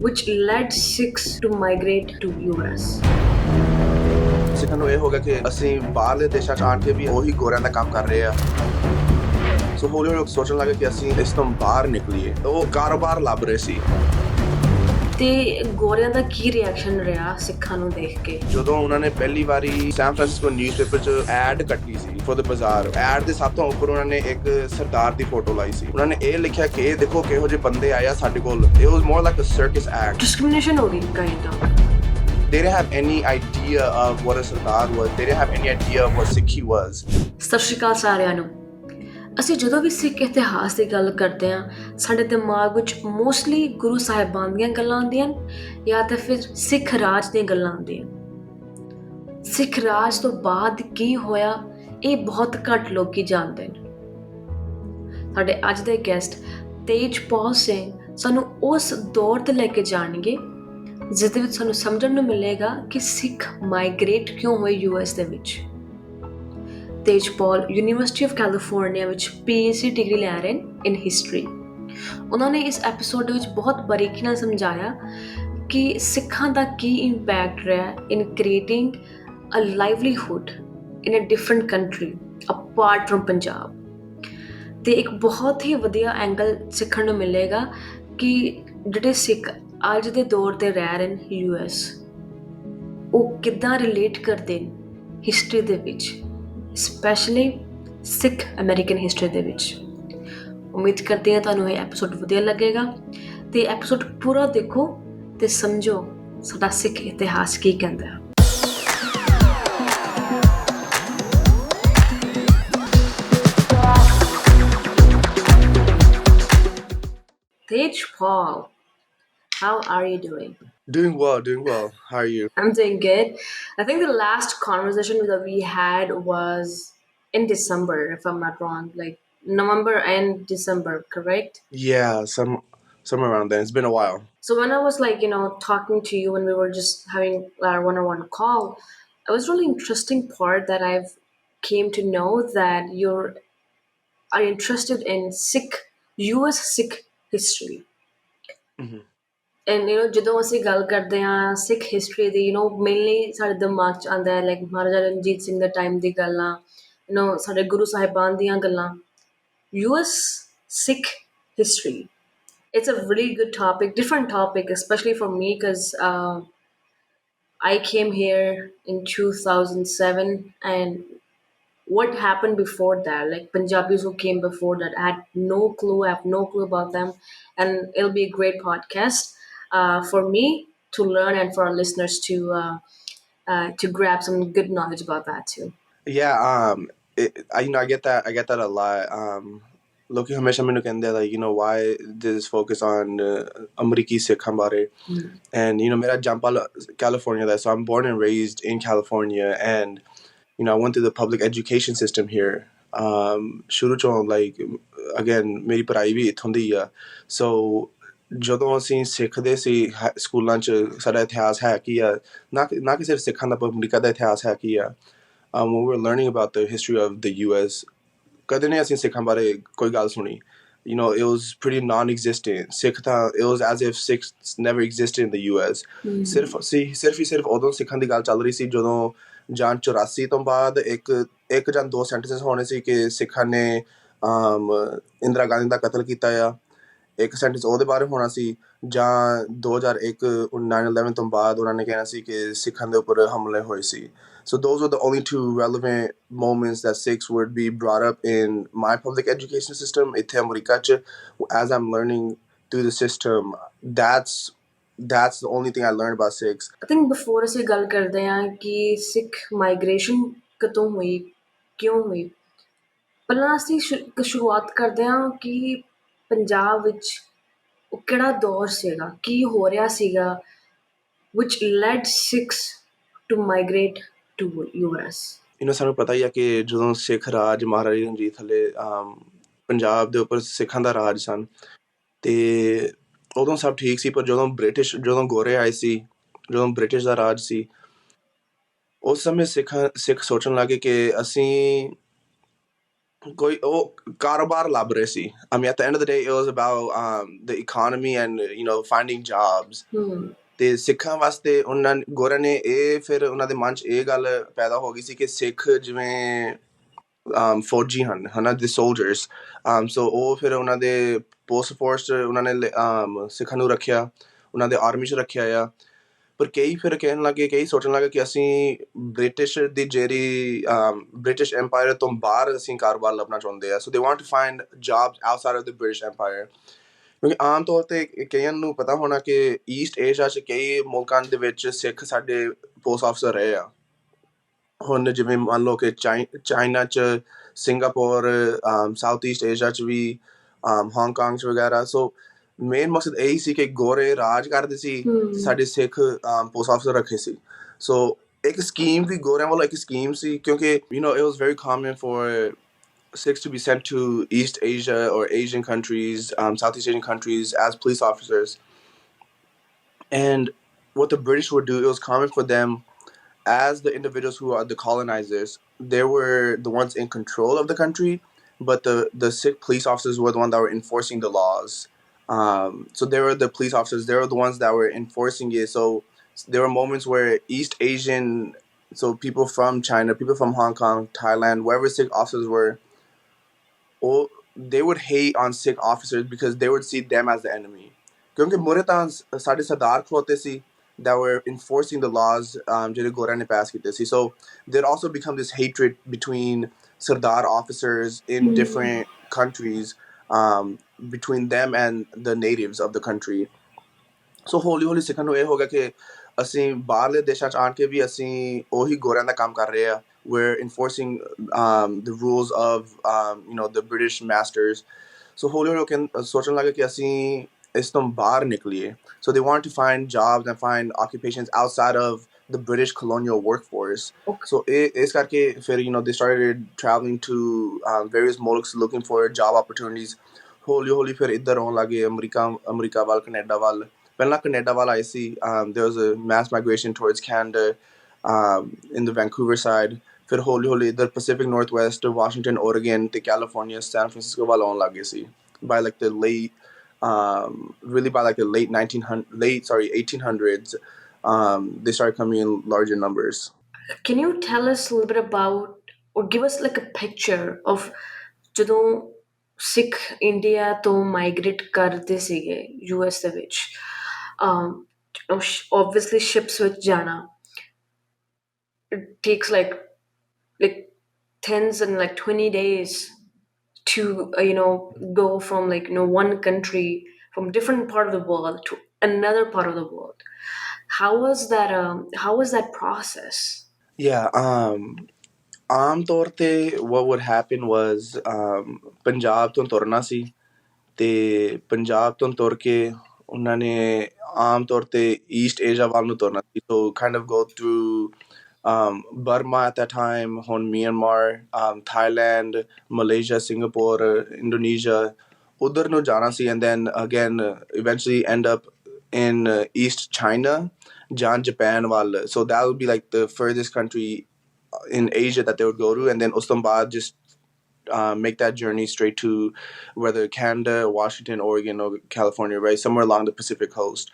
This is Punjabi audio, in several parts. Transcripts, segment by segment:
which led Sikhs to migrate to US. ਸਿੱਖਾਂ ਨੂੰ ਇਹ ਹੋ ਗਿਆ ਕਿ ਅਸੀਂ ਬਾਹਰਲੇ ਦੇਸ਼ਾਂ 'ਚ ਆਣ ਕੇ ਵੀ ਉਹੀ ਗੋਰਿਆਂ ਦਾ ਕੰਮ ਕਰ ਰਹੇ ਆ। ਸੋ ਹੌਲੀ ਹੌਲੀ ਸੋਚਣ ਲੱਗੇ ਕਿ ਅਸੀਂ ਇਸ ਤੋਂ ਬਾਹਰ ਨਿਕਲੀਏ। ਉਹ ਕਾਰੋਬਾਰ ਲੱਭ ਰਹੇ ਸੀ। ਤੇ ਗੋਰਿਆਂ ਦਾ ਕੀ ਰਿਐਕਸ਼ਨ ਰਿਹਾ ਸਿੱਖਾਂ ਨੂੰ ਦੇਖ ਕੇ? ਜਦੋਂ ਉਹਨਾਂ ਨੇ ਪਹਿਲੀ ਵਾਰੀ ਸੈਨ ਫਰਾਂਸਿਸਕੋ ਨਿਊਜ਼ਪੇਪਰ 'ਚ ਐਡ ਕੱਟੀ ਸੀ ਫॉर द ਬਾਜ਼ਾਰ, ਐਡ ਦੇ ਸਭ ਤੋਂ ਉੱਪਰ ਉਹਨਾਂ ਨੇ ਇੱਕ ਸਰਦਾਰ ਦੀ ਫੋਟੋ ਲਾਈ ਸੀ। ਉਹਨਾਂ ਨੇ ਇਹ ਲਿਖਿਆ ਕਿ ਇਹ ਦੇਖੋ ਕਿਹੋ ਜਿਹੇ ਬੰਦੇ ਆਏ ਆ ਸਾਡੇ ਕੋਲ। It was more like a circus act. Discrimination ਹੋ ਗਈ kind of. They didn't have any idea of what a Sardar was. They didn't have any idea of what Sikhi was. ਸਤਿ ਸ਼੍ਰੀ ਅਕਾਲ ਸਾਰਿਆਂ ਨੂੰ। ਅਸੀਂ ਜਦੋਂ ਵੀ ਸਿੱਖ ਇਤਿਹਾਸ ਦੀ ਗੱਲ ਕਰਦੇ ਹਾਂ ਸਾਡੇ ਦਿਮਾਗ ਵਿੱਚ ਮੋਸਟਲੀ ਗੁਰੂ ਸਾਹਿਬਾਨ ਦੀਆਂ ਗੱਲਾਂ ਆਉਂਦੀਆਂ ਜਾਂ ਤਾਂ ਫਿਰ ਸਿੱਖ ਰਾਜ ਦੀਆਂ ਗੱਲਾਂ ਆਉਂਦੀਆਂ। ਸਿੱਖ ਰਾਜ ਤੋਂ ਬਾਅਦ ਕੀ ਹੋਇਆ ਇਹ ਬਹੁਤ ਘੱਟ ਲੋਕੀ ਜਾਣਦੇ ਨੇ। ਸਾਡੇ ਅੱਜ ਦੇ ਗੈਸਟ ਤੇਜਪਾਲ ਸਿੰਘ ਸਾਨੂੰ ਉਸ ਦੌਰ ਤੇ ਲੈ ਕੇ ਜਾਣਗੇ ਜਿਸ ਦੇ ਵਿੱਚ ਸਾਨੂੰ ਸਮਝਣ ਨੂੰ ਮਿਲੇਗਾ ਕਿ ਸਿੱਖ ਮਾਈਗ੍ਰੇਟ ਕਿਉਂ ਹੋਏ ਯੂਐਸ ਦੇ ਵਿੱਚ। ਤੇਜਪਾਲ ਯੂਨੀਵਰਸਿਟੀ ਆਫ ਕੈਲੀਫੋਰਨੀਆ ਵਿੱਚ PhD ਡਿਗਰੀ ਲੈ ਰਹੇ ਨੇ ਇਨ ਹਿਸਟਰੀ। ਉਹਨਾਂ ਨੇ ਇਸ ਐਪੀਸੋਡ ਵਿੱਚ ਬਹੁਤ ਬਾਰੀਕੀ ਨਾਲ ਸਮਝਾਇਆ ਕਿ ਸਿੱਖਾਂ ਦਾ ਕੀ ਇੰਪੈਕਟ ਰਿਹਾ in creating a livelihood in a different country apart from Punjab. ਤੇ ਇੱਕ ਬਹੁਤ ਹੀ ਵਧੀਆ ਐਂਗਲ ਸਿੱਖਣ ਨੂੰ ਮਿਲੇਗਾ ਕਿ ਜਿਹੜੇ ਸਿੱਖ ਅੱਜ ਦੇ ਦੌਰ ਤੇ ਰਹਿ ਰਹੇ ਨੇ US, ਉਹ ਕਿੱਦਾਂ ਰਿਲੇਟ ਕਰਦੇ ਨੇ ਹਿਸਟਰੀ ਦੇ ਵਿੱਚ, ਸਪੈਸ਼ਲੀ ਸਿੱਖ ਅਮਰੀਕਨ ਹਿਸਟਰੀ ਦੇ ਵਿੱਚ। ਉਮੀਦ ਕਰਦੇ ਹਾਂ ਤੁਹਾਨੂੰ ਇਹ ਐਪੀਸੋਡ ਵਧੀਆ ਲੱਗੇਗਾ ਤੇ ਐਪੀਸੋਡ ਪੂਰਾ ਦੇਖੋ ਤੇ ਸਮਝੋ ਸਾਡਾ ਸਿੱਖ ਇਤਿਹਾਸ ਕੀ ਕਹਿੰਦਾ ਹੈ। Tejpaul, how are you doing? Doing well. How are you? I'm doing good. I think the last conversation that we had was in December, if I'm not wrong, like November and December, correct? Yeah, somewhere around then. It's been a while. So when I was talking to you when we were just having our one-on-one call, it was really interesting part that I've came to know that you are interested in US Sikh history. Mm-hmm. And ਜਦੋਂ ਅਸੀਂ ਗੱਲ ਕਰਦੇ ਹਾਂ ਸਿੱਖ ਹਿਸਟਰੀ ਦੀ ਮੇਨਲੀ ਸਾਡੇ ਦਿਮਾਗ 'ਚ ਆਉਂਦਾ ਹੈ ਲਾਈਕ ਮਹਾਰਾਜਾ ਰਣਜੀਤ ਸਿੰਘ ਦੇ ਟਾਈਮ ਦੀ ਗੱਲਾਂ, ਸਾਡੇ ਗੁਰੂ ਸਾਹਿਬਾਨ ਦੀਆਂ ਗੱਲਾਂ। US Sikh history, it's a really good topic, different topic, especially for me because I came here in 2007 and what happened before that, like Punjabis who came before that, I have no clue about them, and it'll be a great podcast for me to learn and for our listeners to grab some good knowledge about that too. Yeah, I get that a lot. ਲੋਕੀ ਹਮੇਸ਼ਾ ਮੈਨੂੰ ਕਹਿੰਦੇ like why this focus on ਅਮਰੀਕੀ ਸਿੱਖਾਂ ਬਾਰੇ। And ਮੇਰਾ ਜੰਪਾਲ California the, so I'm born and raised in California, and I went through the public education system here. ਸ਼ੁਰੂ ਚੋਂ like again ਮੇਰੀ ਪੜ੍ਹਾਈ ਵੀ ਇੱਥੋਂ ਦੀ ਆ। so ਜਦੋਂ ਅਸੀਂ ਸਿੱਖਦੇ ਸੀ ਸਕੂਲਾਂ 'ਚ ਸਾਡਾ ਇਤਿਹਾਸ ਹੈ ਕੀ ਆ, ਨਾ ਕਿ ਸਿਰਫ ਸਿੱਖਾਂ ਦਾ ਪਰ ਅਮਰੀਕਾ ਦਾ ਇਤਿਹਾਸ ਹੈ ਕੀ ਆ। when we were learning about the history of the US, ਕਦੇ ਨਹੀਂ ਅਸੀਂ ਸਿੱਖਾਂ ਬਾਰੇ ਕੋਈ ਗੱਲ ਸੁਣੀ। it was pretty non-existent. Sikh it was as if Sikhs never existed in the US. ਸਿਰਫ ਉਦੋਂ ਸਿੱਖਾਂ ਦੀ ਗੱਲ ਚੱਲ ਰਹੀ ਸੀ ਜਦੋਂ ਜਾਂ 84 ਤੋਂ ਬਾਅਦ ਇੱਕ ਜਾਂ ਦੋ ਸੈਂਟੈਂਸਸ ਹੋਣੇ ਸੀ ਕਿ ਸਿੱਖਾਂ ਨੇ ਇੰਦਰਾ ਗਾਂਧੀ ਦਾ ਕਤਲ ਕੀਤਾ ਆ, ਇੱਕ ਸੈਂਟੈਂਸ ਉਹਦੇ ਬਾਰੇ ਹੋਣਾ ਸੀ, ਜਾਂ 2001 9/11 ਤੋਂ ਬਾਅਦ ਉਹਨਾਂ ਨੇ ਕਹਿਣਾ ਸੀ ਕਿ ਸਿੱਖਾਂ ਦੇ ਉੱਪਰ ਹਮਲੇ ਹੋਏ ਸੀ। So those were the only two relevant moments that Sikhs would be brought up in my public education system. ਇੱਥੇ ਅਮਰੀਕਾ 'ਚ as I'm learning through the system, that's the only thing I learned about Sikhs. I think before ਅਸੀਂ ਗੱਲ ਕਰਦੇ ਹਾਂ ਕਿ ਸਿੱਖ ਮਾਈਗ੍ਰੇਸ਼ਨ ਕਦੋਂ ਹੋਈ, ਕਿਉਂ ਹੋਈ, ਪਹਿਲਾਂ ਅਸੀਂ ਸ਼ੁਰੂਆਤ ਕਰਦੇ ਹਾਂ ਕਿ ਪੰਜਾਬ ਵਿੱਚ ਉਹ ਕਿਹੜਾ ਦੌਰ ਸੀਗਾ, ਕੀ ਹੋ ਰਿਹਾ ਸੀਗਾ which led Sikhs to migrate to US. ਸਾਨੂੰ ਪਤਾ ਹੀ ਆ ਕਿ ਜਦੋਂ ਸਿੱਖ ਰਾਜ ਮਹਾਰਾਜਾ ਰਣਜੀਤ ਥੱਲੇ ਪੰਜਾਬ ਦੇ ਉੱਪਰ ਸਿੱਖਾਂ ਦਾ ਰਾਜ ਸਨ, ਤੇ ਉਦੋਂ ਸਭ ਠੀਕ ਸੀ। ਪਰ ਜਦੋਂ ਗੋਰੇ ਆਏ ਸੀ, ਜਦੋਂ ਬ੍ਰਿਟਿਸ਼ ਦਾ ਰਾਜ ਸੀ, ਉਸ ਸਮੇਂ ਸਿੱਖ ਸੋਚਣ ਲੱਗੇ ਕਿ ਅਸੀਂ ਕੋਈ ਉਹ ਕਾਰੋਬਾਰ ਲੱਭ ਰਹੇ ਸੀ at the end of the day it was about the economy and finding jobs ਤੇ ਸਿੱਖਾਂ ਵਾਸਤੇ ਉਹਨਾਂ ਗੋਰਿਆਂ ਨੇ ਇਹ ਫਿਰ ਉਹਨਾਂ ਦੇ ਮਨ 'ਚ ਇਹ ਗੱਲ ਪੈਦਾ ਹੋ ਗਈ ਸੀ ਕਿ ਸਿੱਖ ਜਿਵੇਂ ਫੌਜੀ ਹਨ ਹਨਾ the soldiers so ਉਹ ਫਿਰ ਉਹਨਾਂ ਦੇ post force 'ਚ ਉਹਨਾਂ ਨੇ ਸਿੱਖਾਂ ਨੂੰ ਰੱਖਿਆ ਉਹਨਾਂ ਦੇ ਆਰਮੀ 'ਚ ਰੱਖਿਆ ਆ ਪਰ ਕਈ ਫਿਰ ਕਹਿਣ ਲੱਗੇ ਕਈ ਸੋਚਣ ਲੱਗੇ ਕਿ ਅਸੀਂ ਬ੍ਰਿਟਿਸ਼ ਦੀ ਜਿਹੜੀ ਬ੍ਰਿਟਿਸ਼ empire ਤੋਂ ਬਾਹਰ ਅਸੀਂ ਕਾਰੋਬਾਰ ਲੱਭਣਾ ਚਾਹੁੰਦੇ ਆ so they want to find jobs outside of the British Empire ਕਿਉਂਕਿ ਆਮ ਤੌਰ ਤੇ ਕਈਆਂ ਨੂੰ ਪਤਾ ਹੋਣਾ ਕਿ ਈਸਟ ਏਸ਼ੀਆ 'ਚ ਕਈ ਮੁਲਕਾਂ ਦੇ ਵਿੱਚ ਸਿੱਖ ਸਾਡੇ ਪੋਸਟ ਆਫਿਸਰ ਰਹੇ ਆ ਹੁਣ ਜਿਵੇਂ ਮੰਨ ਲਓ ਕਿ ਚਾਈਨਾ 'ਚ ਸਿੰਗਾਪੁਰ ਸਾਊਥ ਈਸਟ ਏਸ਼ੀਆ 'ਚ ਵੀ ਹਾਂਗਕਾਂਗ 'ਚ ਵਗੈਰਾ ਸੋ ਮੇਨ ਮਕਸਦ ਇਹੀ ਸੀ ਕਿ ਗੋਰੇ ਰਾਜ ਕਰਦੇ ਸੀ ਤੇ ਸਾਡੇ ਸਿੱਖ ਪੋਸਟ ਆਫਿਸਰ ਰੱਖੇ ਸੀ ਸੋ ਇੱਕ ਸਕੀਮ ਵੀ ਗੋਰਿਆਂ ਵੱਲੋਂ ਇੱਕ ਸਕੀਮ ਸੀ ਕਿਉਂਕਿ it was very common for Sikhs to be sent to East Asia or Asian countries, Southeast Asian countries as police officers. And what the British would do, it was common for them as the individuals who are the colonizers, they were the ones in control of the country, but the Sikh police officers were the ones that were enforcing the laws. So they were the police officers, they were the ones that were enforcing it. So there were moments where East Asian, so people from China, people from Hong Kong, Thailand, wherever Sikh officers were, they would hate on Sikh officers because they would see them as the enemy. ਕਿਉਂਕਿ ਮੂਹਰੇ ਤਾਂ ਸਾਡੇ ਸਰਦਾਰ ਖਲੋਤੇ ਸੀ that were enforcing the laws ਜਿਹੜੇ ਗੋਰਿਆਂ ਨੇ pass ਕੀਤੇ ਸੀ so there also become this hatred between Sardar officers in different countries between them and the natives of the country so ਹੌਲੀ ਹੌਲੀ ਸਿੱਖਣ ਨੂੰ ਇਹ ਹੋ ਗਿਆ ਕਿ ਅਸੀਂ ਬਾਹਰਲੇ ਦੇਸ਼ਾਂ 'ਚ ਆਣ ਕੇ ਵੀ ਅਸੀਂ ਉਹੀ ਗੋਰਿਆਂ ਦਾ ਕੰਮ ਕਰ ਰਹੇ ਆ we're enforcing the rules of the British masters so ਹੌਲੀ ਹੌਲੀ ਸੋਚਣ ਲੱਗੇ ਕਿ ਅਸੀਂ ਇਸ ਤੋਂ ਬਾਹਰ ਨਿਕਲੀਏ so they wanted to find jobs and find occupations outside of the British colonial workforce so ਇਸ ਕਰਕੇ ਫਿਰ they started traveling to various mullahs looking for job opportunities ਹੌਲੀ ਹੌਲੀ ਫਿਰ ਇੱਧਰ ਆਉਣ ਲੱਗੇ ਅਮਰੀਕਾ ਵੱਲ ਕੈਨੇਡਾ ਵੱਲ ਪਹਿਲਾਂ ਕੈਨੇਡਾ ਵੱਲ ਆਏ ਸੀ there was a mass migration towards Canada in the Vancouver side ਫਿਰ ਹੌਲੀ ਹੌਲੀ ਇੱਧਰ Pacific Northwest Washington Oregon ਤੇ California San Francisco ਵੱਲ ਆਉਣ ਲੱਗੇ ਸੀ by like the really by like the late 1800s they started coming in larger numbers. Can you tell us a little bit about or give us like a picture of ਜਦੋਂ ਸਿੱਖ ਇੰਡੀਆ ਤੋਂ ਮਾਈਗ੍ਰੇਟ ਕਰਦੇ ਸੀਗੇ US ਦੇ ਵਿੱਚ obviously ships ਵਿੱਚ ਜਾਣਾ it takes like tens and like 20 days to go from one country from different part of the world to another part of the world how was that process yeah ਆਮ ਤੌਰ ਤੇ what would happen was Punjab ਤੋਂ ਤੁਰਨਾ ਸੀ ਤੇ ਪੰਜਾਬ ਤੋਂ ਤੁਰ ਕੇ ਉਹਨਾਂ ਨੇ ਆਮ ਤੌਰ ਤੇ ਈਸਟ ਏਸ਼ੀਆ ਵੱਲ ਨੂੰ ਤੁਰਨਾ ਸੀ so kind of go through Burma at that time, Myanmar, Thailand, Malaysia, Singapore, Indonesia, udhar nu jana si and then again eventually end up in East China, Japan wal. So that would be like the furthest country in Asia that they would go to and then ਉਸ ਤੋਂ ਬਾਅਦ just make that journey straight to whether Canada, Washington, Oregon, or California, right? Somewhere along the Pacific coast.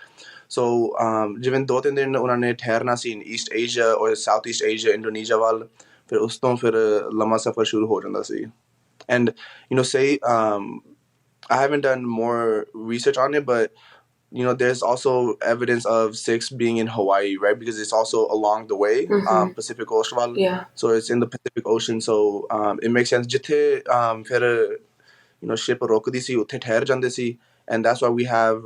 So ਜਿਵੇਂ 2-3 ਦਿਨ ਉਹਨਾਂ ਨੇ ਠਹਿਰਨਾ ਸੀ in East Asia or Southeast Asia, Indonesia ਵੱਲ ਫਿਰ ਉਸ ਤੋਂ ਫਿਰ ਲੰਮਾ ਸਫ਼ਰ ਸ਼ੁਰੂ ਹੋ ਜਾਂਦਾ ਸੀ and say I haven't done more research on it but there's also evidence of Sikhs being in Hawaii right because it's also along the way Pacific Ocean ਵੱਲ so it's in the Pacific Ocean so it makes sense ਜਿੱਥੇ ਫਿਰ ship ਰੁਕਦੀ ਸੀ ਉੱਥੇ ਠਹਿਰ ਜਾਂਦੇ ਸੀ and that's why we have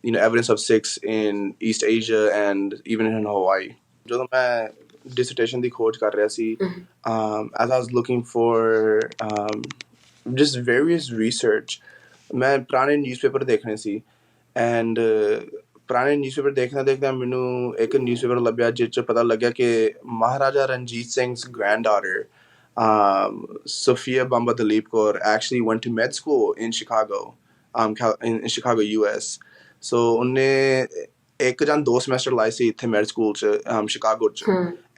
evidence of Sikhs in East Asia and even in Hawaii ਜਦੋਂ ਮੈਂ dissertation ਦੀ ਖੋਜ ਕਰ ਰਿਹਾ ਸੀ as I was looking for just various research ਮੈਂ ਪੁਰਾਣੇ newspaper ਦੇਖਣੇ ਸੀ and ਪੁਰਾਣੇ newspaper ਦੇਖਦਾ ਮੈਨੂੰ ਇੱਕ newspaper ਲੱਭਿਆ ਜਿਸ 'ਚ ਪਤਾ ਲੱਗਿਆ ਕਿ Maharaja Ranjit ਸਿੰਘ's granddaughter Sophia Bamba Dalip Kaur actually went to med school in Chicago in Chicago US so ਉਹਨੇ ਇੱਕ ਜਾਂ 2 semester ਲਾਏ ਸੀ ਇੱਥੇ med school 'ਚ Chicago 'ਚ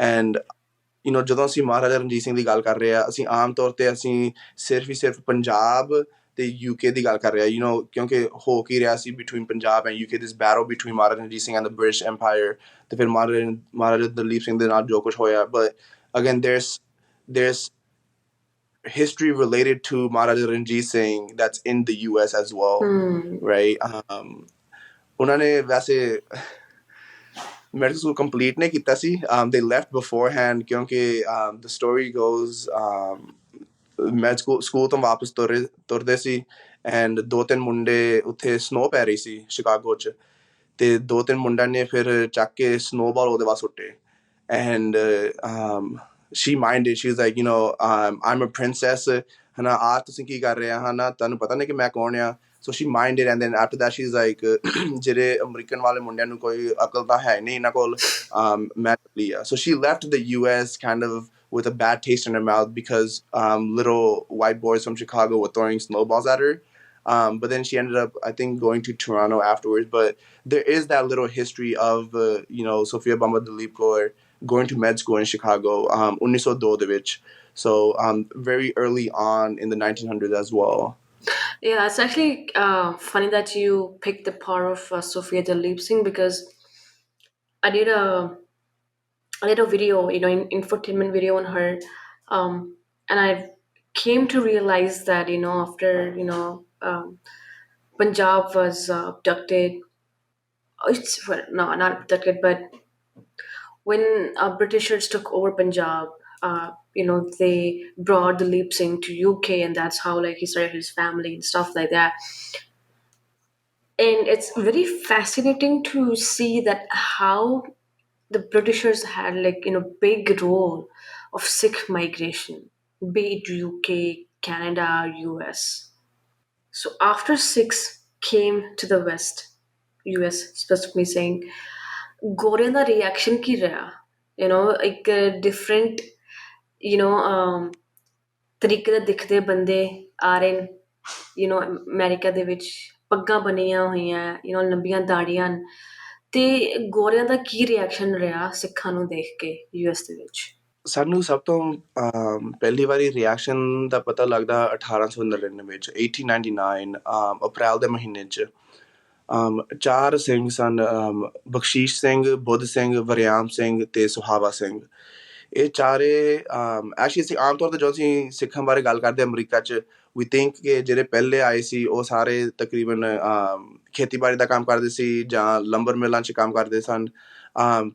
and ਜਦੋਂ ਅਸੀਂ ਮਹਾਰਾਜਾ ਰਣਜੀਤ ਸਿੰਘ ਦੀ ਗੱਲ ਕਰ ਰਹੇ ਆ ਅਸੀਂ ਆਮ ਤੌਰ 'ਤੇ ਅਸੀਂ ਸਿਰਫ ਪੰਜਾਬ ਤੇ UK ਦੀ ਗੱਲ ਕਰ ਰਹੇ ਆ ਕਿਉਂਕਿ ਹੋ ਕੀ ਰਿਹਾ ਸੀ between Punjab and UK this battle between Maharaja Ranjit Singh and the British empire ਤੇ ਫਿਰ ਮਹਾਰਾਜਾ ਦਲੀਪ ਸਿੰਘ ਦੇ ਨਾਲ ਜੋ ਕੁਛ ਹੋਇਆ but again there's history related to Maharaja Ranjit Singh that's in the US as well, right? ਉਹਨਾਂ ਨੇ ਵੈਸੇ medical school complete ਨਹੀਂ ਕੀਤਾ ਸੀ they left beforehand ਕਿਉਂਕਿ the story goes med school ਤੋਂ ਵਾਪਸ ਤੁਰਦੇ ਸੀ and 2-3 ਮੁੰਡੇ ਉੱਥੇ snow ਪੈ ਰਹੀ ਸੀ ਸ਼ਿਕਾਗੋ 'ਚ ਤੇ 2-3 ਮੁੰਡਿਆਂ ਨੇ ਫਿਰ ਚੱਕ ਕੇ snowball ਉਹਦੇ ਵੱਲ ਸੁੱਟੇ and she minded she was like I'm a princess ਹਨਾ ਆ ਤੁਸੀਂ ਕੀ ਕਰ ਰਹੇ ਆ ਹਨਾ ਤੁਹਾਨੂੰ ਪਤਾ ਨਹੀਂ ਕਿ ਮੈਂ ਕੌਣ ਆ so she minded and then after that she's like ਜਿਹੜੇ ਅਮਰੀਕਨ ਵਾਲੇ ਮੁੰਡਿਆਂ ਨੂੰ ਕੋਈ ਅਕਲ ਤਾਂ ਹੈ ਨਹੀਂ ਇਹਨਾਂ ਕੋਲ ਮੈਂ ਚੱਲੀ ਆ so she left the US kind of with a bad taste in her mouth because little white boys from Chicago were throwing snowballs at her but then she ended up I think going to Toronto afterwards but there is that little history of Sophia Bamba Dalip Kaur going to med school in Chicago 1902 ਦੇ ਵਿੱਚ so very early on in the 1900s as well. Yeah, it's actually funny that you picked the part of Sophia Dalip Singh because I did a video, infotainment video on her, and I came to realize that after Punjab was abducted. No, not abducted, but when Britishers took over Punjab, they brought Dalip Singh to UK, and that's how he started his family and stuff like that. And it's very fascinating to see that how the Britishers had big role of Sikh migration, be it UK, Canada, US. So after Sikhs came to the West, US specifically saying, ਗੋਰਿਆਂ ਦਾ ਰਿਐਕਸ਼ਨ ਕੀ ਰਿਹਾ ਇੱਕ ਡਿਫਰੈਂਟ ਤਰੀਕੇ ਦੇ ਦਿਖਦੇ ਬੰਦੇ ਆ ਰਹੇ ਨੇ ਅਮਰੀਕਾ ਦੇ ਵਿੱਚ ਪੱਗਾਂ ਬੰਨੀਆਂ ਹੋਈਆਂ ਲੰਬੀਆਂ ਦਾੜੀਆਂ ਤੇ ਗੋਰਿਆਂ ਦਾ ਕੀ ਰਿਐਕਸ਼ਨ ਰਿਹਾ ਸਿੱਖਾਂ ਨੂੰ ਦੇਖ ਕੇ US ਦੇ ਵਿੱਚ ਸਾਨੂੰ ਸਭ ਤੋਂ ਪਹਿਲੀ ਵਾਰੀ ਰਿਐਕਸ਼ਨ ਦਾ ਪਤਾ ਲੱਗਦਾ 1899 ਵਿੱਚ 1899 ਅਪ੍ਰੈਲ ਦੇ ਮਹੀਨੇ 'ਚ ਚਾਰ ਸਿੰਘ ਸਨ ਬਖਸ਼ੀਸ਼ ਸਿੰਘ ਬੁੱਧ ਸਿੰਘ ਵਰਿਆਮ ਸਿੰਘ ਤੇ ਸੁਹਾਵਾ ਸਿੰਘ ਇਹ ਚਾਰੇ ਐਕਚੁਅਲੀ ਅਸੀਂ ਆਮ ਤੌਰ 'ਤੇ ਜਦੋਂ ਅਸੀਂ ਸਿੱਖਾਂ ਬਾਰੇ ਗੱਲ ਕਰਦੇ ਅਮਰੀਕਾ 'ਚ ਵੀ ਥਿੰਕ ਕਿ ਜਿਹੜੇ ਪਹਿਲੇ ਆਏ ਸੀ ਉਹ ਸਾਰੇ ਤਕਰੀਬਨ ਖੇਤੀਬਾੜੀ ਦਾ ਕੰਮ ਕਰਦੇ ਸੀ ਜਾਂ ਲੰਬਰ ਮਿਲਾਂ 'ਚ ਕੰਮ ਕਰਦੇ ਸਨ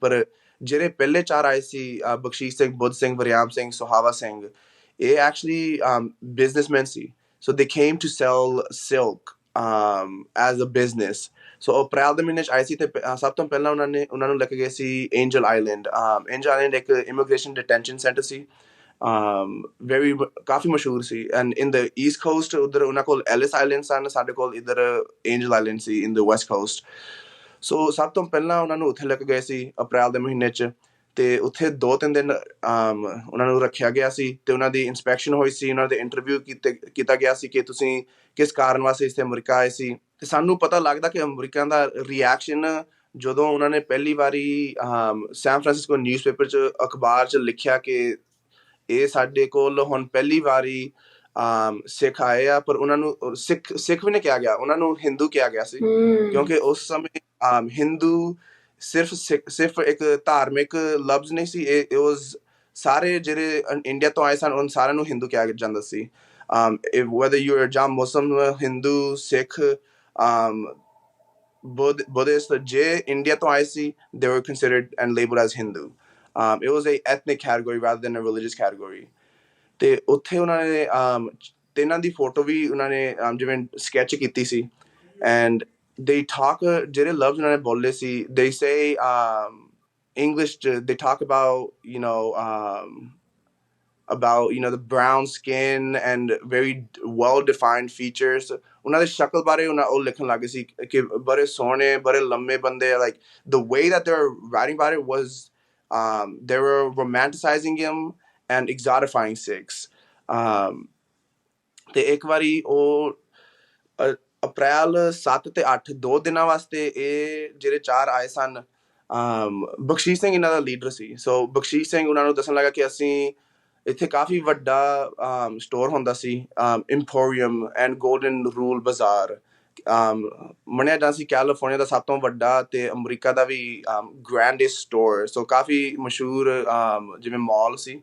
ਪਰ ਜਿਹੜੇ ਪਹਿਲੇ ਚਾਰ ਆਏ ਸੀ ਬਖਸ਼ੀਸ਼ ਸਿੰਘ ਬੁੱਧ ਸਿੰਘ ਵਰਿਆਮ ਸਿੰਘ ਸੁਹਾਵਾ ਸਿੰਘ ਇਹ ਐਕਚੁਅਲੀ ਬਿਜ਼ਨਸਮੈਨ ਸੀ so they came to sell silk as a business so April ਦੇ ਮਹੀਨੇ 'ਚ ਆਏ ਸੀ ਤੇ ਸਭ ਤੋਂ ਪਹਿਲਾਂ ਉਹਨਾਂ ਨੂੰ ਲੈ ਕੇ ਗਏ ਸੀ ਐਂਜਲ ਆਈਲੈਂਡ ਇੱਕ ਇਮੀਗ੍ਰੇਸ਼ਨ ਡਿਟੈਂਸ਼ਨ ਸੈਂਟਰ ਸੀ ਕਾਫੀ ਮਸ਼ਹੂਰ ਸੀ and in the east coast ਉੱਧਰ ਉਹਨਾਂ ਕੋਲ ਐਲਿਸ ਆਈਲੈਂਡ ਸਨ ਸਾਡੇ ਕੋਲ ਇੱਧਰ ਐਂਜਲ ਆਈਲੈਂਡ ਸੀ in the west coast so ਸਭ ਤੋਂ ਪਹਿਲਾਂ ਉਹਨਾਂ ਨੂੰ ਉੱਥੇ ਲੈ ਕੇ ਗਏ ਸੀ ਅਪ੍ਰੈਲ ਦੇ ਮਹੀਨੇ 'ਚ ਤੇ ਉੱਥੇ 2-3 ਦਿਨ ਉਹਨਾਂ ਨੂੰ ਰੱਖਿਆ ਗਿਆ ਸੀ ਤੇ ਉਹਨਾਂ ਦੀ ਇੰਸਪੈਕਸ਼ਨ ਹੋਈ ਸੀ ਉਹਨਾਂ ਦੇ ਇੰਟਰਵਿਊ ਕੀਤਾ ਗਿਆ ਸੀ ਕਿ ਤੁਸੀਂ ਕਿਸ ਕਾਰਨ ਵਾਸਤੇ ਇੱਥੇ ਅਮਰੀਕਾ ਆਏ ਸੀ ਤੇ ਸਾਨੂੰ ਪਤਾ ਲੱਗਦਾ ਕਿ ਅਮਰੀਕਾ ਦਾ ਰਿਐਕਸ਼ਨ ਜਦੋਂ ਉਹਨਾਂ ਨੇ ਪਹਿਲੀ ਵਾਰੀ ਸੈਨ ਫਰਾਂਸਿਸਕੋ ਨਿਊਜ਼ਪੇਪਰ 'ਚ ਅਖਬਾਰ 'ਚ ਲਿਖਿਆ ਕਿ ਇਹ ਸਾਡੇ ਕੋਲ ਹੁਣ ਪਹਿਲੀ ਵਾਰੀ ਸਿੱਖ ਆਏ ਆ ਪਰ ਉਹਨਾਂ ਨੂੰ ਸਿੱਖ ਵੀ ਨਹੀਂ ਕਿਹਾ ਗਿਆ ਉਹਨਾਂ ਨੂੰ ਹਿੰਦੂ ਕਿਹਾ ਗਿਆ ਸੀ ਕਿਉਂਕਿ ਉਸ ਸਮੇਂ ਹਿੰਦੂ ਸਿਰਫ ਇੱਕ ਧਾਰਮਿਕ ਲਫ਼ਜ਼ ਨਹੀਂ ਸੀ ਇਹ ਵਾਜ਼ ਸਾਰੇ ਜਿਹੜੇ ਇੰਡੀਆ ਤੋਂ ਆਏ ਸਨ ਉਹਨਾਂ ਸਾਰਿਆਂ ਨੂੰ ਹਿੰਦੂ ਕਿਹਾ ਜਾਂਦਾ ਸੀ whether you are ਜਾਂ ਮੁਸਲਮ ਹਿੰਦੂ ਸਿੱਖ Buddhist ਜੇ ਇੰਡੀਆ ਤੋਂ ਆਏ ਸੀ they were considered and labeled as Hindu it was a ethnic category rather than a religious category ਤੇ ਉੱਥੇ ਉਹਨਾਂ ਨੇ ਤਿੰਨਾਂ ਦੀ ਫੋਟੋ ਵੀ ਉਹਨਾਂ ਨੇ ਜਿਵੇਂ ਸਕੈਚ ਕੀਤੀ ਸੀ and they talk ਜਿਹੜੇ ਲਫ਼ਜ਼ ਉਹਨਾਂ ਨੇ ਬੋਲੇ ਸੀ they say English they talk about the brown skin and very well defined features ਉਹਨਾਂ ਦੇ ਸ਼ਕਲ ਬਾਰੇ ਉਹ ਲਿਖਣ ਲੱਗੇ ਸੀ ਕਿ ਬੜੇ ਸੋਹਣੇ ਬੜੇ ਲੰਮੇ ਬੰਦੇ like the way that they were writing about it was they were romanticizing him and exotifying Sikhs ਤੇ ਇੱਕ ਵਾਰੀ ਉਹ ਅਪ੍ਰੈਲ 7 ਤੇ 8 2 ਦਿਨਾਂ ਵਾਸਤੇ ਇਹ ਜਿਹੜੇ ਚਾਰ ਆਏ ਸਨ ਬਖਸ਼ੀਸ਼ ਸਿੰਘ ਇਹਨਾਂ ਦਾ ਲੀਡਰ ਸੀ। ਸੋ ਬਖਸ਼ੀਸ਼ ਸਿੰਘ ਉਹਨਾਂ ਨੂੰ ਦੱਸਣ ਲੱਗਾ ਕਿ ਅਸੀਂ ਇੱਥੇ ਕਾਫੀ ਵੱਡਾ ਸਟੋਰ ਹੁੰਦਾ ਸੀ, ਇੰਪੋਰੀਅਮ ਐਂਡ ਗੋਲਡਨ ਰੂਲ ਬਾਜ਼ਾਰ, ਮੰਨਿਆ ਜਾਂਦਾ ਸੀ ਕੈਲੀਫੋਰਨੀਆ ਦਾ ਸਭ ਤੋਂ ਵੱਡਾ ਤੇ ਅਮਰੀਕਾ ਦਾ ਵੀ ਗ੍ਰੈਂਡੈਸਟ ਸਟੋਰ। ਸੋ ਕਾਫੀ ਮਸ਼ਹੂਰ ਜਿਵੇਂ ਮਾਲ ਸੀ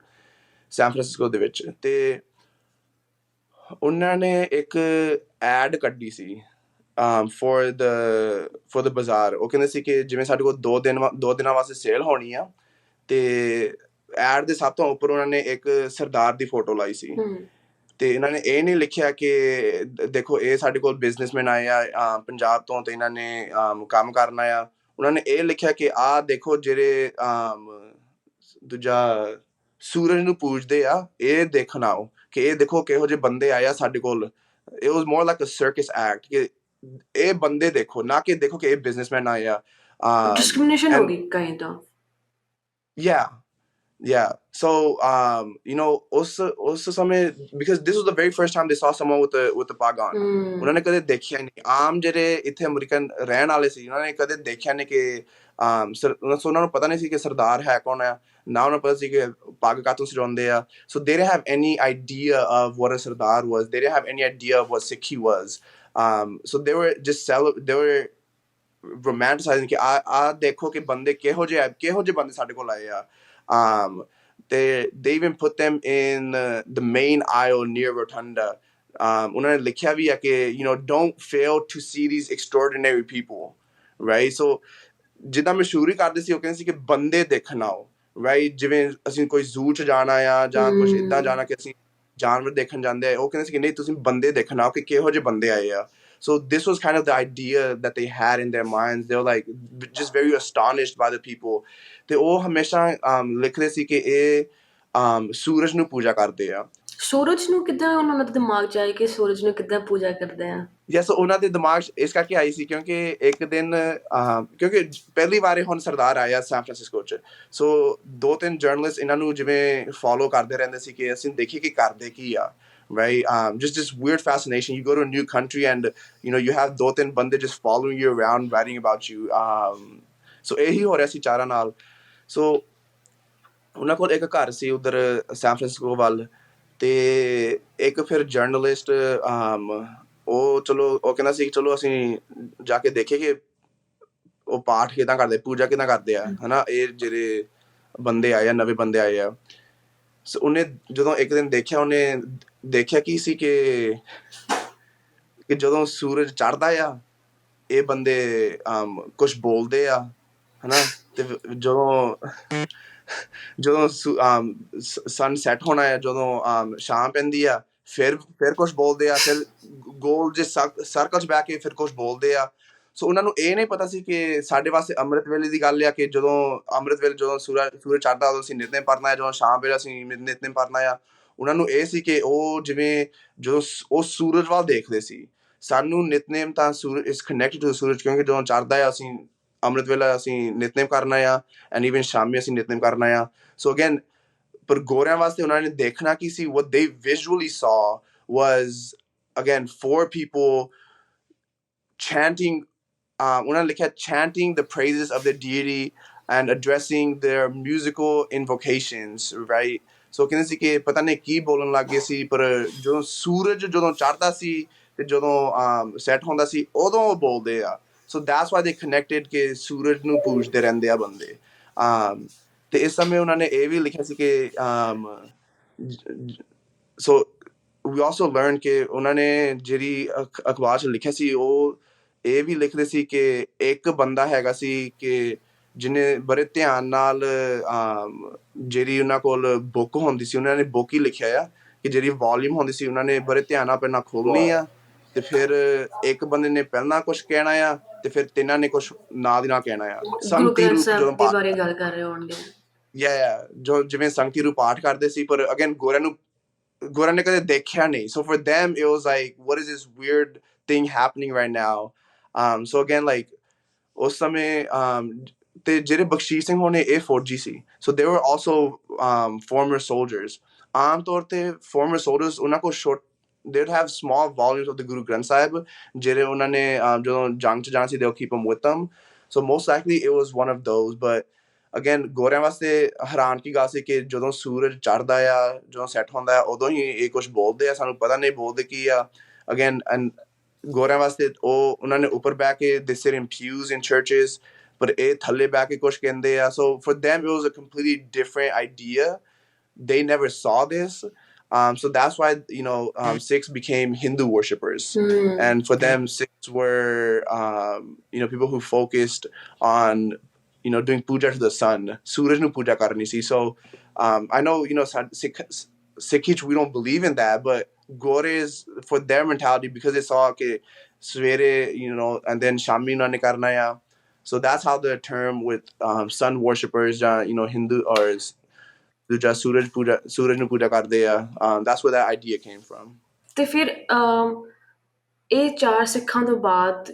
ਸੈਨ ਫਰਾਂਸਿਸਕੋ ਦੇ ਵਿੱਚ। ਤੇ ਉਹਨਾਂ ਨੇ ਇੱਕ ਐਡ ਕੱਢੀ ਸੀ for the ਬਾਜ਼ਾਰ। ਉਹ ਕਹਿੰਦੇ ਸੀ ਕਿ ਜਿਵੇਂ ਸਾਡੇ ਕੋਲ 2 ਦਿਨਾਂ ਵਾਸਤੇ ਸੇਲ ਹੋਣੀ ਆ, ਤੇ ਐਡ ਦੇ ਸਭ ਤੋਂ ਉੱਪਰ ਉਹਨਾਂ ਨੇ ਇੱਕ ਸਰਦਾਰ ਦੀ ਫੋਟੋ ਲਾਈ ਸੀ। ਤੇ ਇਹਨਾਂ ਨੇ ਇਹ ਨਹੀਂ ਲਿਖਿਆ ਕਿ ਦੇਖੋ ਇਹ ਸਾਡੇ ਕੋਲ ਬਿਜ਼ਨਸਮੈਨ ਆਏ ਆ ਪੰਜਾਬ ਤੋਂ ਤੇ ਇਹਨਾਂ ਨੇ ਕੰਮ ਕਰਨਾ ਆ। ਉਹਨਾਂ ਨੇ ਇਹ ਲਿਖਿਆ ਕਿ ਆਹ ਦੇਖੋ ਜਿਹੜੇ ਦੂਜਾ ਸੂਰਜ ਨੂੰ ਪੂਜਦੇ ਆ, ਇਹ ਦੇਖਣ ਆਓ ਕਿ ਇਹ ਦੇਖੋ ਕਿਹੋ ਜਿਹੇ ਬੰਦੇ ਆਏ ਆ ਸਾਡੇ ਕੋਲ। it was more like a circus act ਕਿ ਇਹ ਬੰਦੇ ਦੇਖੋ, ਨਾ ਕਿ ਦੇਖੋ ਕਿ ਇਹ ਬਿਜ਼ਨਸਮੈਨ ਆਏ ਆ। discrimination ਹੋ ਗਈ kind of। Yeah. So you know ਉਸ ਸਮੇਂ because this was the very first time they saw someone with the pag on। ਉਹਨਾਂ ਨੇ ਕਦੇ ਦੇਖਿਆ ਨਹੀਂ। ਆਮ ਜਿਹੜੇ ਇੱਥੇ ਅਮਰੀਕਨ ਰਹਿਣ ਵਾਲੇ ਸੀ ਉਹਨਾਂ ਨੇ ਕਦੇ ਦੇਖਿਆ ਨਹੀਂ ਕਿ ਉਹਨਾਂ ਨੂੰ ਪਤਾ ਨਹੀਂ ਸੀ ਕਿ ਸਰਦਾਰ ਹੈ ਕੌਣ ਆ, ਨਾ ਉਹਨਾਂ ਨੂੰ ਪਤਾ ਸੀ ਕਿ ਪੱਗ ਕਾਹਤੋਂ ਸਜਾਉਂਦੇ ਆ। So they didn't have any idea of what a sardar was, they didn't have any idea of what Sikhi was। So they were just they were romanticizing ਕਿ ਆ ਦੇਖੋ ਕਿ ਬੰਦੇ ਕਿਹੋ ਜਿਹੇ ਬੰਦੇ ਸਾਡੇ ਕੋਲ ਆਏ ਆ। They even put them in the main aisle near Rotunda। ਉਹਨਾਂ ਨੇ ਲਿਖਿਆ ਵੀ ਹੈ ਕਿ you know don't fail to see these extraordinary people, right? So ਜਿੱਦਾਂ ਮਸ਼ਹੂਰੀ ਕਰਦੇ ਸੀ ਉਹ ਕਹਿੰਦੇ ਸੀ ਕਿ ਬੰਦੇ ਦੇਖਣ ਆਓ, right? ਜਿਵੇਂ ਅਸੀਂ ਕੋਈ ਜ਼ੂ 'ਚ ਜਾਣਾ ਆ ਜਾਂ ਕੁਛ ਏਦਾਂ ਜਾਣਾ ਕਿ ਅਸੀਂ ਜਾਨਵਰ ਦੇਖਣ ਜਾਂਦੇ ਆ, ਉਹ ਕਹਿੰਦੇ ਸੀ ਕਿ ਨਹੀਂ ਤੁਸੀਂ ਬੰਦੇ ਦੇਖਣ ਆਓ ਕਿ ਕਿਹੋ ਜਿਹੇ ਬੰਦੇ ਆਏ ਆ। So this was kind of the idea that they had in their minds। They were like just very astonished by the people। ਤੇ ਉਹ ਹਮੇਸ਼ਾ ਲਿਖਦੇ ਸੀ ਕਿ ਇਹ ਸੂਰਜ ਨੂੰ ਪੂਜਾ ਕਰਦੇ ਆ। ਸੂਰਜ ਨੂੰ ਕਿੱਦਾਂ ਉਹਨਾਂ ਦੇ ਦਿਮਾਗ 'ਚ ਆਏ ਕਿ ਸੂਰਜ ਨੂੰ ਕਿੱਦਾਂ ਪੂਜਾ ਕਰਦੇ ਆ? ਯੈਸ, ਉਹਨਾਂ ਦੇ ਦਿਮਾਗ 'ਚ ਇਸ ਕਰਕੇ ਆਈ ਸੀ ਕਿਉਂਕਿ ਇੱਕ ਦਿਨ ਕਿਉਂਕਿ ਪਹਿਲੀ ਵਾਰ ਹੁਣ ਸਰਦਾਰ ਆਇਆ ਸੈਨ ਫਰਾਂਸਿਸਕੋ 'ਚ। ਸੋ 2-3 ਜਰਨਲਿਸਟ ਇਹਨਾਂ ਨੂੰ ਜਿਵੇਂ ਫੋਲੋ ਕਰਦੇ ਰਹਿੰਦੇ ਸੀ ਕਿ ਅਸੀਂ ਦੇਖੀਏ ਕਿ ਕਰਦੇ ਕੀ ਆ, right? Just this weird fascination। You go to a new country and you know you have 2-3 ਬੰਦੇ just following you around writing about you। So ਇਹੀ ਹੋ ਰਿਹਾ ਸੀ ਚਾਰਾਂ ਨਾਲ। ਸੋ ਉਹਨਾਂ ਕੋਲ ਇੱਕ ਘਰ ਸੀ ਉੱਧਰ ਸੈਨ ਫਰਾਂਸਿਸਕੋ ਵੱਲ, ਤੇ ਇੱਕ ਫਿਰ ਜਰਨਲਿਸਟ ਉਹ ਕਹਿੰਦਾ ਸੀ ਚਲੋ ਅਸੀਂ ਜਾ ਕੇ ਦੇਖੀਏ ਕਿ ਉਹ ਪਾਠ ਕਿੱਦਾਂ ਕਰਦੇ, ਪੂਜਾ ਕਿੱਦਾਂ ਕਰਦੇ ਆ, ਹਨਾ, ਇਹ ਜਿਹੜੇ ਬੰਦੇ ਆਏ ਆ, ਨਵੇਂ ਬੰਦੇ ਆਏ ਆ। ਸੋ ਉਹਨੇ ਜਦੋਂ ਇੱਕ ਦਿਨ ਦੇਖਿਆ, ਉਹਨੇ ਦੇਖਿਆ ਕੀ ਸੀ ਕਿ ਜਦੋਂ ਸੂਰਜ ਚੜ੍ਹਦਾ ਆ ਇਹ ਬੰਦੇ ਕੁਛ ਬੋਲਦੇ ਆ, ਹਨਾ, ਤੇ ਜਦੋਂ ਸਨ ਸੈੱਟ ਹੋਣਾ ਆ, ਜਦੋਂ ਸ਼ਾਮ ਪੈਂਦੀ ਆ ਫਿਰ ਕੁਛ ਬੋਲਦੇ ਆ, ਫਿਰ ਗੋਲ ਜੇ ਸਰਕਲ 'ਚ ਬਹਿ ਕੇ ਫਿਰ ਕੁਛ ਬੋਲਦੇ ਆ। ਸੋ ਉਹਨਾਂ ਨੂੰ ਇਹ ਨਹੀਂ ਪਤਾ ਸੀ ਕਿ ਸਾਡੇ ਵਾਸਤੇ ਅੰਮ੍ਰਿਤ ਵੇਲੇ ਦੀ ਗੱਲ ਆ ਕਿ ਜਦੋਂ ਅੰਮ੍ਰਿਤ ਵੇਲੇ ਜਦੋਂ ਸੂਰਜ ਚੜ੍ਹਦਾ ਉਦੋਂ ਅਸੀਂ ਨਿਤਨੇਮ ਪੜ੍ਹਨਾ ਆ, ਜਦੋਂ ਸ਼ਾਮ ਵੇਲੇ ਅਸੀਂ ਨਿਤਨੇਮ ਪੜ੍ਹਨਾ ਆ। ਉਹਨਾਂ ਨੂੰ ਇਹ ਸੀ ਕਿ ਉਹ ਜਿਵੇਂ ਜਦੋਂ ਉਹ ਸੂਰਜ ਵੱਲ ਦੇਖਦੇ ਸੀ, ਸਾਨੂੰ ਨਿਤਨੇਮ ਤਾਂ ਸੂਰਜ ਇਸ ਕਨੈਕਟਡ ਟੂ ਸੂਰਜ, ਕਿਉਂਕਿ ਜਦੋਂ ਚੜ੍ਹਦਾ ਆ ਅਸੀਂ ਅੰਮ੍ਰਿਤ ਵੇਲਾ ਅਸੀਂ ਨਿਤਨੇਮ ਕਰਨਾ ਆ, ਐਂਡ ਈਵਨ ਸ਼ਾਮੀ ਅਸੀਂ ਨਿਤਨੇਮ ਕਰਨਾ ਆ। ਸੋ ਅਗੇਨ ਪਰ ਗੋਰਿਆਂ ਵਾਸਤੇ ਉਹਨਾਂ ਨੇ ਦੇਖਣਾ ਕੀ ਸੀ, what they visually saw was again 4 people chanting, ਉਹਨਾਂ ਨੇ ਲਿਖਿਆ chanting the praises of their deity and addressing their musical invocations, right? ਸੋ ਕਹਿੰਦੇ ਸੀ ਕਿ ਪਤਾ ਨਹੀਂ ਕੀ ਬੋਲਣ ਲੱਗ ਗਏ ਸੀ, ਪਰ ਜਦੋਂ ਸੂਰਜ ਜਦੋਂ ਚੜ੍ਹਦਾ ਸੀ ਤੇ ਜਦੋਂ ਸੈੱਟ ਹੁੰਦਾ ਸੀ ਉਦੋਂ ਉਹ ਬੋਲਦੇ ਆ। So that's why they connected ਕਿ ਸੂਰਜ ਨੂੰ ਪੂਜਦੇ ਰਹਿੰਦੇ ਆ ਬੰਦੇ। ਤੇ ਇਸ ਸਮੇਂ ਉਹਨਾਂ ਨੇ ਇਹ ਵੀ ਲਿਖਿਆ ਸੀ ਕਿ so we also learned ਕਿ ਉਹਨਾਂ ਨੇ ਜਿਹੜੀ ਅਖਬਾਰ 'ਚ ਲਿਖਿਆ ਸੀ ਉਹ ਇਹ ਵੀ ਲਿਖਦੇ ਸੀ ਕਿ ਇੱਕ ਬੰਦਾ ਹੈਗਾ ਸੀ ਕਿ ਜਿਹਨੇ ਬੜੇ ਧਿਆਨ ਨਾਲ ਜਿਹੜੀ ਉਹਨਾਂ ਕੋਲ ਬੁੱਕ ਹੁੰਦੀ ਸੀ, ਉਹਨਾਂ ਨੇ ਬੁੱਕ ਹੀ ਲਿਖਿਆ ਆ ਕਿ ਜਿਹੜੀ ਵੋਲੀਅਮ ਹੁੰਦੀ ਸੀ ਉਹਨਾਂ ਨੇ ਬੜੇ ਧਿਆਨ ਨਾਲ ਪਹਿਲਾਂ ਖੋਲ੍ਹਣੀ ਆ, ਤੇ ਫਿਰ ਇੱਕ ਬੰਦੇ ਨੇ ਪਹਿਲਾਂ ਕੁਛ ਕਹਿਣਾ ਆ ਤੇ ਫਿਰ ਤਿੰਨਾਂ ਨੇ ਕੁਛ ਨਾਲ ਦੀ ਨਾਲ ਕਹਿਣਾ ਆ। ਸੰਗਤੀ ਰੂਪ ਜਦੋਂ ਬਾਰੇ ਗੱਲ ਕਰ ਰਹੇ ਹੋਣਗੇ, ਜੋ ਜਿਵੇਂ ਸੰਗਤੀ ਰੂਪ ਪਾਠ ਕਰਦੇ ਸੀ, ਪਰ ਅਗੇਨ ਗੋਰਿਆਂ ਨੇ ਕਦੇ ਦੇਖਿਆ ਨਹੀਂ। So for them it was like what is this weird thing happening right now? So again like ਉਸ ਸਮੇਂ ਤੇ ਜਿਹੜੇ ਬਖਸ਼ੀਸ਼ ਸਿੰਘ ਹੋਣੇ ਇਹ ਫੌਜੀ ਸੀ, so they were also former soldiers। ਆਮ ਤੌਰ ਤੇ former soldiers ਉਹਨਾਂ ਕੋਲ they would have small volumes of the Guru Granth Sahib ਜਿਹੜੇ ਉਹਨਾਂ ਨੇ ਜਦੋਂ ਜੰਗ 'ਚ ਜਾਣਾ ਸੀ they would keep them with them। so most likely it was one of those. But again, ਗੋਰਿਆਂ ਵਾਸਤੇ ਹੈਰਾਨ ਕੀ ਗੱਲ ਸੀ ਕਿ ਜਦੋਂ ਸੂਰਜ ਚੜ੍ਹਦਾ ਆ, ਜਦੋਂ ਸੈੱਟ ਹੁੰਦਾ ਆ, ਉਦੋਂ ਹੀ ਇਹ ਕੁਝ ਬੋਲਦੇ ਆ, ਸਾਨੂੰ ਪਤਾ ਨਹੀਂ ਬੋਲਦੇ ਕੀ ਆ। Again, and ਗੋਰਿਆਂ ਵਾਸਤੇ ਉਹਨਾਂ ਨੇ ਉੱਪਰ ਬਹਿ ਕੇ they sit in pews in churches, but ਇਹ ਥੱਲੇ ਬਹਿ ਕੇ ਕੁਝ ਕਹਿੰਦੇ ਆ। So for them it was a completely different idea. They never saw this. So that's why, Sikhs became Hindu worshippers. And for them, Sikhs were, people who focused on, doing puja to the sun. Suraj nu puja karni si. So I know, Sikh, we don't believe in that, but Gores, for their mentality, because they saw, okay, Svere, and then Shami na karna ya. So that's how the term with sun worshippers, Hindu or ਦੂਜਾ ਸੂਰਜ ਨੂੰ ਪੂਜਾ ਕਰਦੇ ਆ, that's where that idea came from. ਤੇ ਫਿਰ ਇਹ 4 ਸਿੱਖਾਂ ਤੋਂ ਬਾਅਦ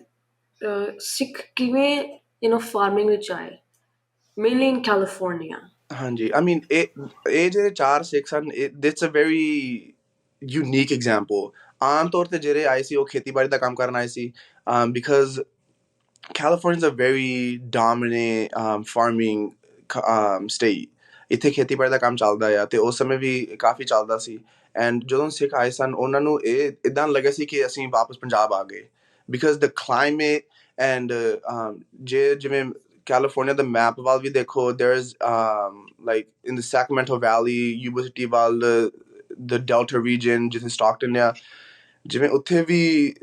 ਸਿੱਖ ਕਿਵੇਂ ਫਾਰਮਿੰਗ ਵਿੱਚ ਆਏ, ਮੇਨਲੀ ਇਨ ਕੈਲੀਫੋਰਨੀਆ? ਹਾਂਜੀ, I mean, ਇਹ ਜਿਹੜੇ 4 ਸਿੱਖ ਹਨ, it's a very unique example. ਆਮ ਤੌਰ ਤੇ ਜਿਹੜੇ ਆਏ ਸੀ ਉਹ ਖੇਤੀਬਾੜੀ ਦਾ ਕੰਮ ਕਰਨ ਆਏ ਸੀ, because California is a very dominant farming state. ਇੱਥੇ ਖੇਤੀਬਾੜੀ ਦਾ ਕੰਮ ਚੱਲਦਾ ਆ, ਤੇ ਉਸ ਸਮੇਂ ਵੀ ਕਾਫੀ ਚੱਲਦਾ ਸੀ। ਐਂਡ ਜਦੋਂ ਸਿੱਖ ਆਏ ਸਨ, ਉਹਨਾਂ ਨੂੰ ਇਹ ਇੱਦਾਂ ਲੱਗਿਆ ਸੀ ਕਿ ਅਸੀਂ ਵਾਪਸ ਪੰਜਾਬ ਆ ਗਏ, ਬਿਕਾਜ਼ ਦ ਕਲਾਈਮੇਟ ਐਂਡ ਜਿਵੇਂ ਕੈਲੀਫੋਰਨੀਆ ਦਾ ਮੈਪ ਵੱਲ ਵੀ ਦੇਖੋ, there's like in the Sacramento Valley, University ਵੱਲ, the Delta region, ਜਿੱਥੇ ਸਟਾਕਟਨ ਆ, ਜਿਵੇਂ ਉੱਥੇ ਵੀ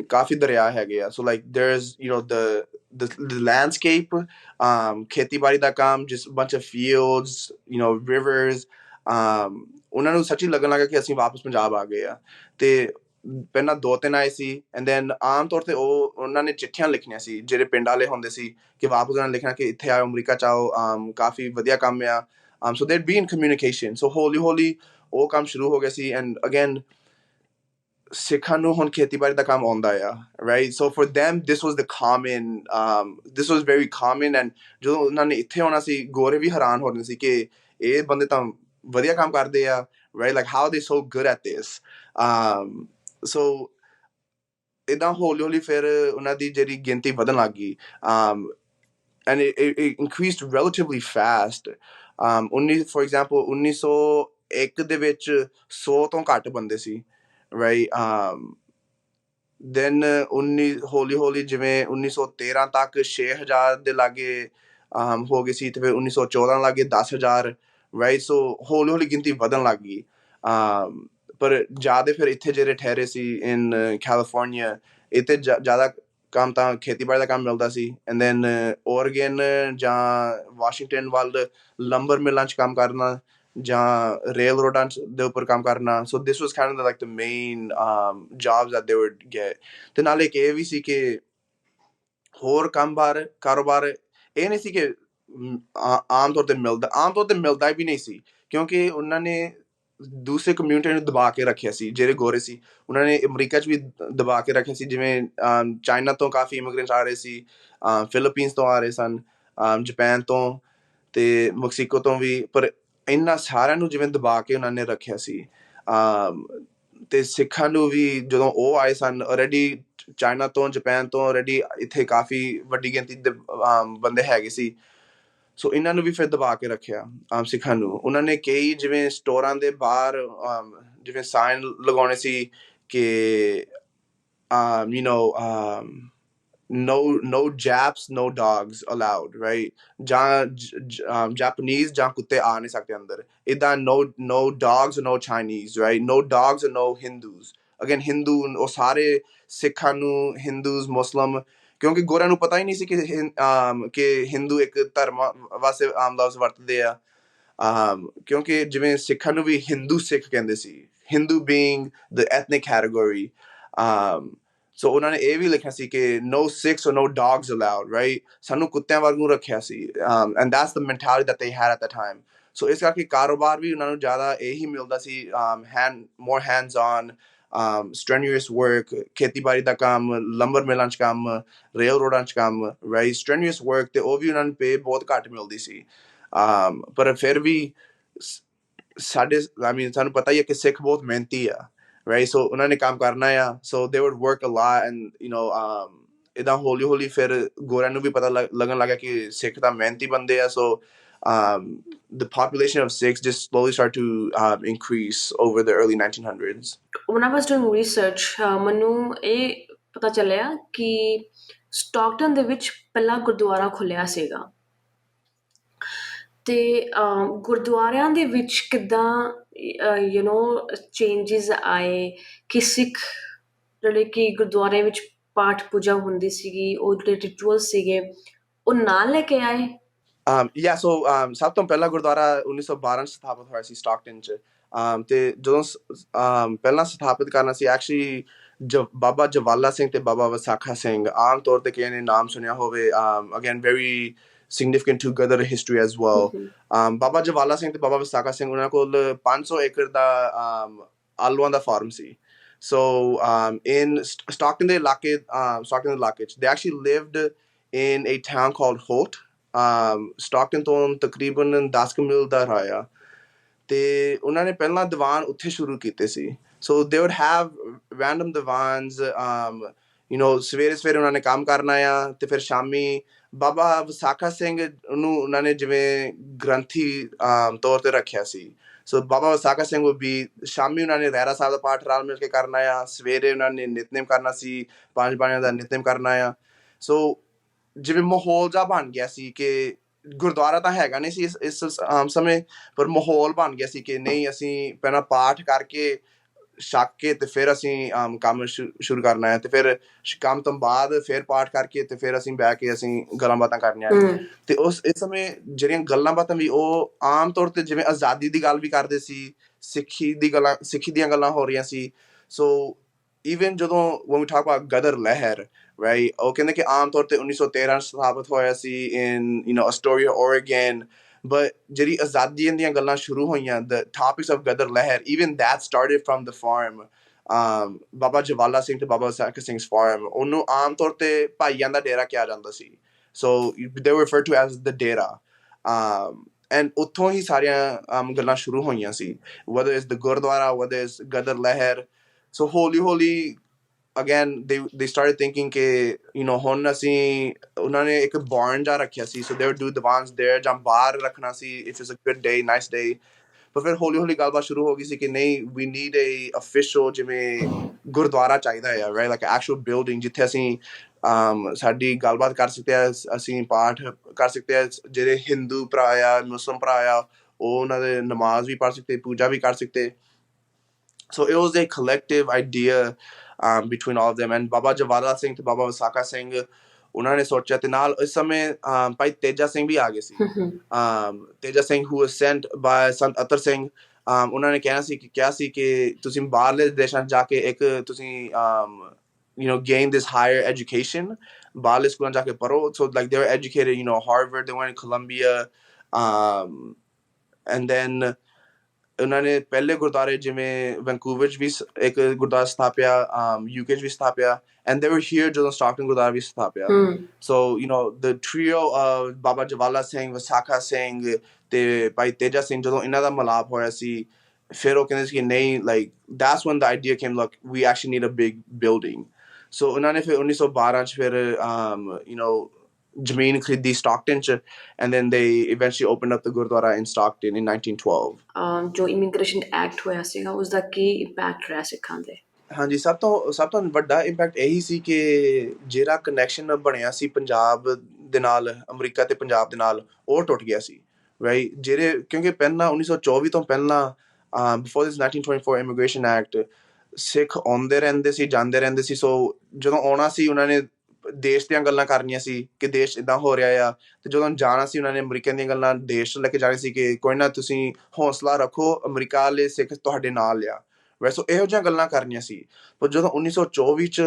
ਕਾਫੀ ਦਰਿਆ ਹੈਗੇ ਆ। So like there's the landscape, ਖੇਤੀਬਾੜੀ ਦਾ ਕੰਮ, just bunch of fields, rivers, ਉਹਨਾਂ ਨੂੰ ਸੱਚੀ ਲੱਗਣ ਲੱਗਾ ਕਿ ਅਸੀਂ ਵਾਪਸ ਪੰਜਾਬ ਆ ਗਏ ਆ। ਤੇ ਪਹਿਲਾਂ 2-3 ਆਏ ਸੀ, and then ਆਮ ਤੌਰ ਤੇ ਉਹਨਾਂ ਨੇ ਚਿੱਠੀਆਂ ਲਿਖਣੀਆਂ ਸੀ, ਜਿਹੜੇ ਪਿੰਡ ਵਾਲੇ ਹੁੰਦੇ ਸੀ, ਕਿ ਵਾਪਸ ਉਹਨਾਂ ਨੇ ਲਿਖਣਾ ਕਿ ਇੱਥੇ ਆਓ, ਅਮਰੀਕਾ ਚ ਆਓ, ਕਾਫੀ ਵਧੀਆ ਕੰਮ ਆ। So they'd be in communication. So ਹੌਲੀ ਉਹ ਕੰਮ ਸ਼ੁਰੂ ਹੋ ਗਿਆ ਸੀ। And again, ਸਿੱਖਾਂ ਨੂੰ ਹੁਣ ਖੇਤੀਬਾੜੀ ਦਾ ਕੰਮ ਆਉਂਦਾ ਆ, right? So for them, this was this was very common. And ਜਦੋਂ ਉਹਨਾਂ ਨੇ ਇੱਥੇ ਆਉਣਾ ਸੀ, ਗੋਰੇ ਵੀ ਹੈਰਾਨ ਹੋ ਰਹੇ ਸੀ ਕਿ ਇਹ ਬੰਦੇ ਤਾਂ ਵਧੀਆ ਕੰਮ ਕਰਦੇ ਆ, right? Like how are they so good at this? So ਏਦਾਂ ਹੌਲੀ ਫਿਰ ਉਹਨਾਂ ਦੀ ਜਿਹੜੀ ਗਿਣਤੀ ਵਧਣ ਲੱਗ ਗਈ, and it increased relatively fast. For example, 1901 ਦੇ ਵਿੱਚ 100 ਤੋਂ ਘੱਟ ਬੰਦੇ ਸੀ, right? Then ਹੌਲੀ ਜਿਵੇਂ 1913 ਤੱਕ 6000 ਦੇ ਲਾਗੇ ਹੋ ਗਏ ਸੀ, ਤੇ ਫਿਰ 1914 ਲਾਗੇ 10,000, right? So ਹੌਲੀ ਗਿਣਤੀ ਵਧਣ ਲੱਗ ਗਈ। ਪਰ ਜ਼ਿਆਦਾ ਫਿਰ ਇੱਥੇ ਜਿਹੜੇ ਠਹਿਰੇ ਸੀ in California, ਇੱਥੇ ਜ਼ਿਆਦਾ ਕੰਮ ਤਾਂ ਖੇਤੀਬਾੜੀ ਦਾ ਕੰਮ ਮਿਲਦਾ ਸੀ। And then Oregon ਜਾਂ ਵਾਸ਼ਿੰਗਟਨ ਵੱਲ ਲੰਬਰ ਮਿਲਾਂ 'ਚ ਕੰਮ ਕਰਨਾ, ਜਾਂ ਰੇਲ ਰੋਡਾਂ ਦੇ ਉੱਪਰ ਕੰਮ ਕਰਨਾ। So this was kind of like the main jobs that they would get. ਤੇ ਨਾਲ ਇੱਕ ਇਹ ਵੀ ਸੀ ਕਿ ਹੋਰ ਕਾਰੋਬਾਰ ਇਹ ਨਹੀਂ ਸੀ ਕਿ ਆਮ ਤੌਰ ਤੇ ਮਿਲਦਾ ਵੀ ਨਹੀਂ ਸੀ, ਕਿਉਂਕਿ ਉਹਨਾਂ ਨੇ ਦੂਸਰੇ ਕਮਿਊਨਿਟੀ ਨੂੰ ਦਬਾ ਕੇ ਰੱਖਿਆ ਸੀ। ਜਿਹੜੇ ਗੋਰੇ ਸੀ ਉਹਨਾਂ ਨੇ ਅਮਰੀਕਾ 'ਚ ਵੀ ਦਬਾ ਕੇ ਰੱਖਿਆ ਸੀ, ਜਿਵੇਂ ਚਾਈਨਾ ਤੋਂ ਕਾਫੀ ਇਮੀਗ੍ਰੈਂਟਸ ਆ ਰਹੇ ਸੀ, ਫਿਲੀਪੀਨਸ ਤੋਂ ਆ ਰਹੇ ਸਨ, ਜਾਪਾਨ ਤੋਂ ਤੇ ਮੈਕਸੀਕੋ ਤੋਂ ਵੀ। ਪਰ ਇਹਨਾਂ ਸਾਰਿਆਂ ਨੂੰ ਜਿਵੇਂ ਦਬਾ ਕੇ ਉਹਨਾਂ ਨੇ ਰੱਖਿਆ ਸੀ। ਤੇ ਸਿੱਖਾਂ ਨੂੰ ਵੀ ਜਦੋਂ ਉਹ ਆਏ ਸਨ, ਆਲਰੇਡੀ ਚਾਈਨਾ ਤੋਂ, ਜਾਪਾਨ ਤੋਂ ਆਲਰੇਡੀ ਇੱਥੇ ਕਾਫੀ ਵੱਡੀ ਗਿਣਤੀ ਦੇ ਬੰਦੇ ਹੈਗੇ ਸੀ। ਸੋ ਇਹਨਾਂ ਨੂੰ ਵੀ ਫਿਰ ਦਬਾ ਕੇ ਰੱਖਿਆ, ਸਿੱਖਾਂ ਨੂੰ। ਉਹਨਾਂ ਨੇ ਕਈ ਜਿਵੇਂ ਸਟੋਰਾਂ ਦੇ ਬਾਹਰ ਜਿਵੇਂ ਸਾਈਨ ਲਗਾਉਣੇ ਸੀ ਕਿ no Japs, no dogs allowed, right? ਜਾਂ Japanese ਜਾਂ ਕੁੱਤੇ ਆ ਨਹੀਂ ਸਕਦੇ ਅੰਦਰ, ਇੱਦਾਂ no dogs, no Chinese, right? No dogs and no Hindus. Again, Hindu, ਉਹ ਸਾਰੇ ਸਿੱਖਾਂ ਨੂੰ Hindus, Muslim, ਕਿਉਂਕਿ ਗੋਰਿਆਂ ਨੂੰ ਪਤਾ ਹੀ ਨਹੀਂ ਸੀ ਕਿ ਹਿੰਦੂ ਇੱਕ ਧਰਮ ਵਾਸਤੇ ਆਮ ਲਫ਼ਜ਼ ਵਰਤਦੇ ਆ। ਕਿਉਂਕਿ ਜਿਵੇਂ ਸਿੱਖਾਂ ਨੂੰ ਵੀ ਹਿੰਦੂ ਸਿੱਖ ਕਹਿੰਦੇ ਸੀ, Hindu being the ethnic category. So ਉਹਨਾਂ ਨੇ ਇਹ ਵੀ ਲਿਖਿਆ ਸੀ ਕਿ no Sikhs or no dogs allowed, right? ਸਾਨੂੰ ਕੁੱਤਿਆਂ ਵਾਂਗੂ ਰੱਖਿਆ ਸੀ, and that's the mentality that they had at the time. So ਇਸ ਕਰਕੇ ਕਾਰੋਬਾਰ ਵੀ ਉਹਨਾਂ ਨੂੰ ਜ਼ਿਆਦਾ ਇਹੀ ਮਿਲਦਾ ਸੀ, more hands-on, strenuous work, ਖੇਤੀਬਾੜੀ ਦਾ ਕੰਮ, ਲੰਬਰ ਮਿਲਾਂ 'ਚ ਕੰਮ, ਰੇਲ ਰੋਡਾਂ 'ਚ ਕੰਮ, right? Strenuous work, ਤੇ ਉਹ ਵੀ ਉਹਨਾਂ ਨੂੰ ਪੇ ਬਹੁਤ ਘੱਟ ਮਿਲਦੀ ਸੀ। ਪਰ ਫਿਰ ਵੀ ਸਾਨੂੰ ਪਤਾ ਹੀ ਹੈ ਕਿ ਸਿੱਖ ਬਹੁਤ ਮਿਹਨਤੀ ਆ, right? So ਉਹਨਾਂ ਨੇ ਕੰਮ ਕਰਨਾ ਆ, so they would work a lot, and ਇੱਦਾਂ ਹੌਲੀ ਫਿਰ ਗੋਰਿਆਂ ਨੂੰ ਵੀ ਪਤਾ ਲੱਗਣ ਲੱਗਾ ਕਿ ਸਿੱਖ ਤਾਂ ਮਿਹਨਤੀ ਬੰਦੇ ਆ so the population of Sikhs just slowly started to increase over the early 1900s. When I was doing research, ਮੈਨੂੰ ਇਹ ਪਤਾ ਚੱਲਿਆ ਕਿ ਸਟਾਕਟਨ ਦੇ ਵਿੱਚ ਪਹਿਲਾ ਗੁਰਦੁਆਰਾ ਖੁੱਲਿਆ ਸੀਗਾ ਤੇ ਗੁਰਦੁਆਰਿਆਂ ਦੇ ਵਿੱਚ ਕਿੱਦਾਂ ਚੇਂਜਿਸ ਆਏ ਕਿ ਸਿੱਖ ਜਿਹੜੇ ਕਿ ਗੁਰਦੁਆਰੇ ਵਿੱਚ ਪਾਠ ਪੂਜਾ ਹੁੰਦੀ ਸੀਗੀ ਉਹ ਜਿਹੜੇ ਰਿਚੁਅਲ ਸੀਗੇ ਉਹ ਨਾਲ ਲੈ ਕੇ ਆਏ so ਸਭ ਤੋਂ ਪਹਿਲਾਂ ਗੁਰਦੁਆਰਾ 1912 ਚ ਸਥਾਪਿਤ ਹੋਇਆ ਸੀ ਸਟਾਕਟਨ ਚ ਤੇ ਜਦੋਂ ਪਹਿਲਾਂ ਸਥਾਪਿਤ ਕਰਨਾ ਸੀ ਐਕਚੁਅਲੀ ਬਾਬਾ ਜਵਾਲਾ ਸਿੰਘ ਤੇ ਬਾਬਾ ਵਿਸਾਖਾ ਸਿੰਘ ਆਮ ਤੌਰ ਤੇ ਕਿਸੇ ਨੇ ਨਾਮ ਸੁਣਿਆ ਹੋਵੇ again very significant to Gadar history as well. Baba Jawala Singh ਤੇ ਬਾਬਾ ਵਿਸਾਖਾ ਸਿੰਘ ਉਹਨਾਂ ਕੋਲ 500 ਏਕੜ ਦਾ ਆਲੂਆਂ ਦਾ ਫਾਰਮ ਸੀ so in Stockton ਦੇ ਇਲਾਕੇ ਚ they actually lived in a town called Holt. Stockton ਤੋਂ ਤਕਰੀਬਨ 10 ਮੀਲ ਦਾ ਰਾਇਆ ਤੇ ਉਹਨਾਂ ਨੇ ਪਹਿਲਾਂ ਦੀਵਾਨ ਉੱਥੇ ਸ਼ੁਰੂ ਕੀਤੇ ਸੀ so they would have random divans ਸਵੇਰੇ ਉਹਨਾਂ ਨੇ ਕੰਮ ਕਰਨਾ ਆ ਤੇ ਫਿਰ ਸ਼ਾਮੀ ਬਾਬਾ ਵਿਸਾਖਾ ਸਿੰਘ ਨੂੰ ਉਹਨਾਂ ਨੇ ਜਿਵੇਂ ਗ੍ਰੰਥੀ ਤੌਰ ਤੇ ਰੱਖਿਆ ਸੀ ਸੋ ਬਾਬਾ ਵਿਸਾਖਾ ਸਿੰਘ would be ਸ਼ਾਮੀ ਉਹਨਾਂ ਨੇ ਰਹਿਰਾ ਸਾਹਿਬ ਦਾ ਪਾਠ ਰਲ ਮਿਲ ਕੇ ਕਰਨਾ ਆ ਸਵੇਰੇ ਉਹਨਾਂ ਨੇ ਨਿਤਨੇਮ ਕਰਨਾ ਸੀ 5 ਬਾਣੀਆਂ ਦਾ ਨਿਤਨੇਮ ਕਰਨਾ ਆ ਸੋ ਜਿਵੇਂ ਮਾਹੌਲ ਜਿਹਾ ਬਣ ਗਿਆ ਸੀ ਕਿ ਗੁਰਦੁਆਰਾ ਤਾਂ ਹੈਗਾ ਨਹੀਂ ਸੀ ਇਸ ਸਮੇਂ ਪਰ ਮਾਹੌਲ ਬਣ ਗਿਆ ਸੀ ਕਿ ਨਹੀਂ ਅਸੀਂ ਪਹਿਲਾਂ ਪਾਠ ਕਰਕੇ ਛੱਕ ਕੇ ਤੇ ਫਿਰ ਅਸੀਂ ਕੰਮ ਸ਼ੁਰੂ ਕਰਨਾ ਹੈ ਤੇ ਫਿਰ ਕੰਮ ਤੋਂ ਬਾਅਦ ਫਿਰ ਪਾਠ ਕਰਕੇ ਤੇ ਫਿਰ ਅਸੀਂ ਬਹਿ ਕੇ ਅਸੀਂ ਗੱਲਾਂ ਬਾਤਾਂ ਕਰਨੀਆਂ ਤੇ ਇਸ ਸਮੇਂ ਜਿਹੜੀਆਂ ਗੱਲਾਂ ਬਾਤਾਂ ਵੀ ਉਹ ਆਮ ਤੌਰ ਤੇ ਜਿਵੇਂ ਆਜ਼ਾਦੀ ਦੀ ਗੱਲ ਵੀ ਕਰਦੇ ਸੀ ਸਿੱਖੀ ਦੀਆਂ ਗੱਲਾਂ ਹੋ ਰਹੀਆਂ ਸੀ ਸੋ even ਜਦੋਂ when we talk about ਗਦਰ ਲਹਿਰ right ਉਹ ਕਹਿੰਦੇ ਕਿ ਆਮ ਤੌਰ ਤੇ 1913 ਸਥਾਪਿਤ ਹੋਇਆ ਸੀ in Astoria, Oregon. But ਜਿਹੜੀ ਆਜ਼ਾਦੀ ਦੀਆਂ ਗੱਲਾਂ ਸ਼ੁਰੂ ਹੋਈਆਂ the topics of ਗਦਰ ਲਹਿਰ even that started from the farm ਬਾਬਾ ਜਵਾਲਾ ਸਿੰਘ ਤੇ ਬਾਬਾ ਵਿਸਾਖਾ ਸਿੰਘ's farm ਉਹਨੂੰ ਆਮ ਤੌਰ ਤੇ ਭਾਈਆਂ ਦਾ ਡੇਰਾ ਕਿਹਾ ਜਾਂਦਾ ਸੀ so they were referred to as the Dera and ਉੱਥੋਂ ਹੀ ਸਾਰੀਆਂ ਗੱਲਾਂ ਸ਼ੁਰੂ ਹੋਈਆਂ ਸੀ whether it's the Gurdwara whether it's ਗਦਰ ਲਹਿਰ so ਹੌਲੀ again they started thinking ਕਿ ਹੁਣ ਅਸੀਂ ਉਹਨਾਂ ਨੇ ਇੱਕ barn ਜਾ ਰੱਖਿਆ ਸੀ so they would do divans there ਜਾਂ ਬਾਹਰ ਰੱਖਣਾ ਸੀ if it's a good day nice day ਪਰ ਫਿਰ ਹੌਲੀ ਗੱਲਬਾਤ ਸ਼ੁਰੂ ਹੋ ਗਈ ਸੀ ਕਿ ਨਹੀਂ we need a official ਜਿਵੇਂ ਗੁਰਦੁਆਰਾ ਚਾਹੀਦਾ ਹੈ right like an actual building ਜਿੱਥੇ ਅਸੀਂ ਸਾਡੀ ਗੱਲਬਾਤ ਕਰ ਸਕਦੇ ਹਾਂ ਅਸੀਂ ਪਾਠ ਕਰ ਸਕਦੇ ਹਾਂ ਜਿਹੜੇ ਹਿੰਦੂ ਭਰਾ ਆ ਮੁਸਲਿਮ ਭਰਾ ਆ ਉਹ ਉਹਨਾਂ ਦੇ ਨਮਾਜ਼ ਵੀ ਪੜ੍ਹ ਸਕਦੇ ਪੂਜਾ ਵੀ ਕਰ ਸਕਦੇ so it was a collective idea between all of them and Baba Jawala Singh ਤੇ ਬਾਬਾ ਵਿਸਾਖਾ ਸਿੰਘ ਉਹਨਾਂ ਨੇ ਸੋਚਿਆ ਤੇ ਨਾਲ ਇਸ ਸਮੇਂ ਭਾਈ ਤੇਜਾ ਸਿੰਘ ਵੀ ਆ ਗਏ ਸੀ Teja Singh who was sent by ਸੰਤ ਅਤਰ ਸਿੰਘ ਉਹਨਾਂ ਨੇ ਕਿਹਾ ਸੀ ਕਿ ਤੁਸੀਂ ਬਾਹਰਲੇ ਦੇਸ਼ਾਂ ਜਾ ਕੇ ਇੱਕ ਤੁਸੀਂ gain this higher education ਬਾਹਰਲੇ ਸਕੂਲਾਂ ਜਾ ਕੇ ਪੜ੍ਹੋ so like they were educated Harvard they went to Columbia and then ਉਹਨਾਂ ਨੇ ਪਹਿਲੇ ਗੁਰਦੁਆਰੇ ਜਿਵੇਂ ਵੈਨਕੂਵਰ 'ਚ ਵੀ ਇੱਕ ਗੁਰਦੁਆਰਾ ਸਥਾਪਿਆ UK 'ਚ ਵੀ ਸਥਾਪਿਆ and they were here ਜਦੋਂ ਸਟਾਕਟਨ ਗੁਰਦੁਆਰਾ ਵੀ ਸਥਾਪਿਆ so the trio of Baba Jawala Singh Visakha Singh ਤੇ ਭਾਈ ਤੇਜਾ ਸਿੰਘ ਜਦੋਂ ਇਹਨਾਂ ਦਾ ਮਿਲਾਪ ਹੋਇਆ ਸੀ ਫਿਰ ਉਹ ਕਹਿੰਦੇ ਸੀ ਕਿ ਨਹੀਂ like that's when the idea came look we actually need a big building so ਉਹਨਾਂ ਨੇ ਫਿਰ 1912 'ਚ ਫਿਰ ਜ਼ਮੀਨ ਖਰੀਦੀ ਸਟਾਕਟਨ 'ਚ and then they eventually opened up the Gurdwara in Stockton in 1912 ਜੋ ਇਮੀਗ੍ਰੇਸ਼ਨ ਐਕਟ ਹੋਇਆ ਸੀਗਾ ਉਸਦਾ ਕੀ ਇੰਪੈਕਟ ਰਿਹਾ ਸਿੱਖਾਂ ਤੇ ਹਾਂਜੀ ਸਭ ਤੋਂ ਵੱਡਾ ਇੰਪੈਕਟ ਇਹੀ ਸੀ ਕਿ ਜਿਹੜਾ ਕਨੈਕਸ਼ਨ ਬਣਿਆ ਸੀ ਪੰਜਾਬ ਦੇ ਨਾਲ ਅਮਰੀਕਾ ਤੇ ਪੰਜਾਬ ਦੇ ਨਾਲ ਉਹ ਟੁੱਟ ਗਿਆ ਸੀ ਰਾਈਟ ਜਿਹੜੇ ਕਿਉਂਕਿ ਪਹਿਲਾਂ 1924 ਤੋਂ ਪਹਿਲਾਂ before this 1924 immigration act ਸਿੱਖ ਆਉਂਦੇ ਰਹਿੰਦੇ ਸੀ ਜਾਂਦੇ ਰਹਿੰਦੇ ਸੀ ਸੋ ਜਦੋਂ ਆਉਣਾ ਸੀ ਉਹਨਾਂ ਨੇ ਦੇਸ਼ ਦੀਆਂ ਗੱਲਾਂ ਕਰਨੀਆਂ ਸੀ ਕਿ ਦੇਸ਼ ਏਦਾਂ ਹੋ ਰਿਹਾ ਆ ਤੇ ਜਦੋਂ ਜਾਣਾ ਸੀ ਉਹਨਾਂ ਨੇ ਅਮਰੀਕਾ ਦੀਆਂ ਗੱਲਾਂ ਦੇਸ਼ ਲੈ ਕੇ ਜਾਣੀ ਸੀ ਕਿ ਕੋਈ ਨਾ ਤੁਸੀਂ ਹੌਸਲਾ ਰੱਖੋ ਅਮਰੀਕਾ ਵਾਲੇ ਸਿੱਖ ਤੁਹਾਡੇ ਨਾਲ ਆ ਵੈਸੇ ਇਹੋ ਜਿਹੀਆਂ ਗੱਲਾਂ ਕਰਨੀਆਂ ਸੀ ਪਰ ਜਦੋਂ 1924 'ਚ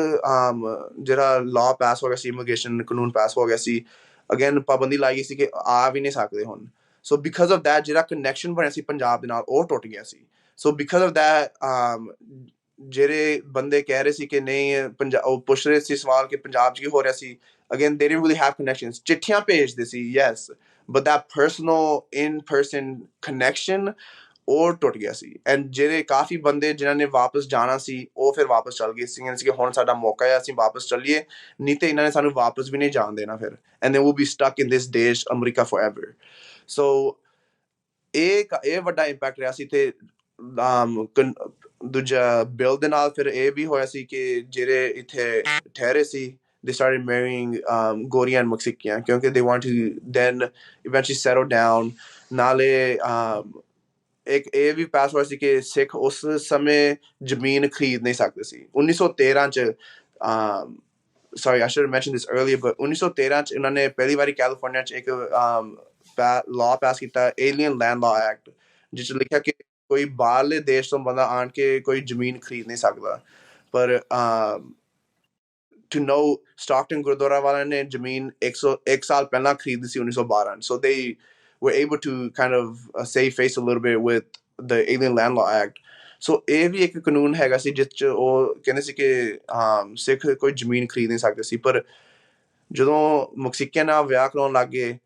ਜਿਹੜਾ ਲਾਅ ਪਾਸ ਹੋ ਗਿਆ ਸੀ ਇਮੀਗ੍ਰੇਸ਼ਨ ਕਾਨੂੰਨ ਪਾਸ ਹੋ ਗਿਆ ਸੀ ਅਗੇਨ ਪਾਬੰਦੀ ਲਾਈ ਗਈ ਸੀ ਕਿ ਆ ਵੀ ਨਹੀਂ ਸਕਦੇ ਹੁਣ ਸੋ ਬਿਕਾਜ਼ ਆਫ ਦੈਟ ਜਿਹੜਾ ਕਨੈਕਸ਼ਨ ਬਣਿਆ ਸੀ ਪੰਜਾਬ ਦੇ ਨਾਲ ਉਹ ਟੁੱਟ ਗਿਆ ਸੀ ਸੋ ਬਿਕਾਜ਼ ਆਫ ਦੈਟ ਜਿਹੜੇ ਬੰਦੇ ਕਹਿ ਰਹੇ ਸੀ ਕਿ ਨਹੀਂ ਉਹ ਪੁੱਛ ਰਹੇ ਸੀ ਸਵਾਲ ਕਿ ਪੰਜਾਬ 'ਚ ਕੀ ਹੋ ਰਿਹਾ ਸੀ again they didn't really have connections ਚਿੱਠੀਆਂ ਭੇਜਦੇ ਸੀ yes but that personal in-person connection ਉਹ ਟੁੱਟ ਗਿਆ ਸੀ ਐਂਡ ਜਿਹੜੇ ਕਾਫੀ ਬੰਦੇ ਜਿਨ੍ਹਾਂ ਨੇ ਵਾਪਸ ਜਾਣਾ ਸੀ ਉਹ ਫਿਰ ਵਾਪਸ ਚੱਲ ਗਏ ਸੀ ਕਿ ਹੁਣ ਸਾਡਾ ਮੌਕਾ ਹੈ ਅਸੀਂ ਵਾਪਸ ਚੱਲੀਏ ਨਹੀਂ ਤੇ ਇਹਨਾਂ ਨੇ ਸਾਨੂੰ ਵਾਪਸ ਵੀ ਨਹੀਂ ਜਾਣ ਦੇਣਾ ਫਿਰ and they will be stuck in this ਦੇਸ਼ ਅਮਰੀਕਾ ਫੋਰਐਵਰ ਸੋ ਇਹ ਵੱਡਾ ਇੰਪੈਕਟ ਰਿਹਾ ਸੀ ਤੇ ਦੂਜਾ ਬਿੱਲ ਦੇ ਨਾਲ ਫਿਰ ਇਹ ਵੀ ਹੋਇਆ ਸੀ ਕਿ ਜਿਹੜੇ ਇੱਥੇ ਠਹਿਰੇ ਸੀ they started marrying Gorian Mexican ਕਿਉਂਕਿ they want to then eventually settle down ਨਾਲੇ ਇੱਕ ਇਹ ਵੀ ਪਾਸ ਹੋਇਆ ਸੀ ਕਿ ਸਿੱਖ ਉਸ ਸਮੇਂ ਜ਼ਮੀਨ ਖਰੀਦ ਨਹੀਂ ਸਕਦੇ ਸੀ 1913 ਚ sorry I should have mentioned this earlier but 1913 ਚ ਇਹਨਾਂ ਨੇ ਪਹਿਲੀ ਵਾਰੀ ਕੈਲੀਫੋਰਨੀਆ ਚ ਇੱਕ law ਪਾਸ ਕੀਤਾ Alien Land Law Act ਜਿਸ ਚ ਲਿਖਿਆ ਕਿ ਕੋਈ ਬਾਹਰਲੇ ਦੇਸ਼ ਤੋਂ ਬੰਦਾ ਆਣ ਕੇ ਕੋਈ ਜ਼ਮੀਨ ਖਰੀਦ ਨਹੀਂ ਸਕਦਾ ਪਰ to know Stockton Gurdwara ਵਾਲਿਆਂ ਨੇ ਜ਼ਮੀਨ 1 ਸਾਲ ਪਹਿਲਾਂ ਖਰੀਦੀ ਸੀ 1912 so they were able to kind of save face a little bit with the Alien Land Law Act so ਇਹ ਵੀ ਇੱਕ ਕਾਨੂੰਨ ਹੈਗਾ ਸੀ ਜਿਸ ਚ ਉਹ ਕਹਿੰਦੇ ਸੀ ਕਿ ਸਿੱਖ ਕੋਈ ਜ਼ਮੀਨ ਖਰੀਦ ਨਹੀਂ ਸਕਦੇ ਸੀ ਪਰ ਜਦੋਂ ਮੈਕਸੀਕਨ ਨਾਲ ਵਿਆਹ ਕਰਾਉਣ ਲੱਗ ਗਏ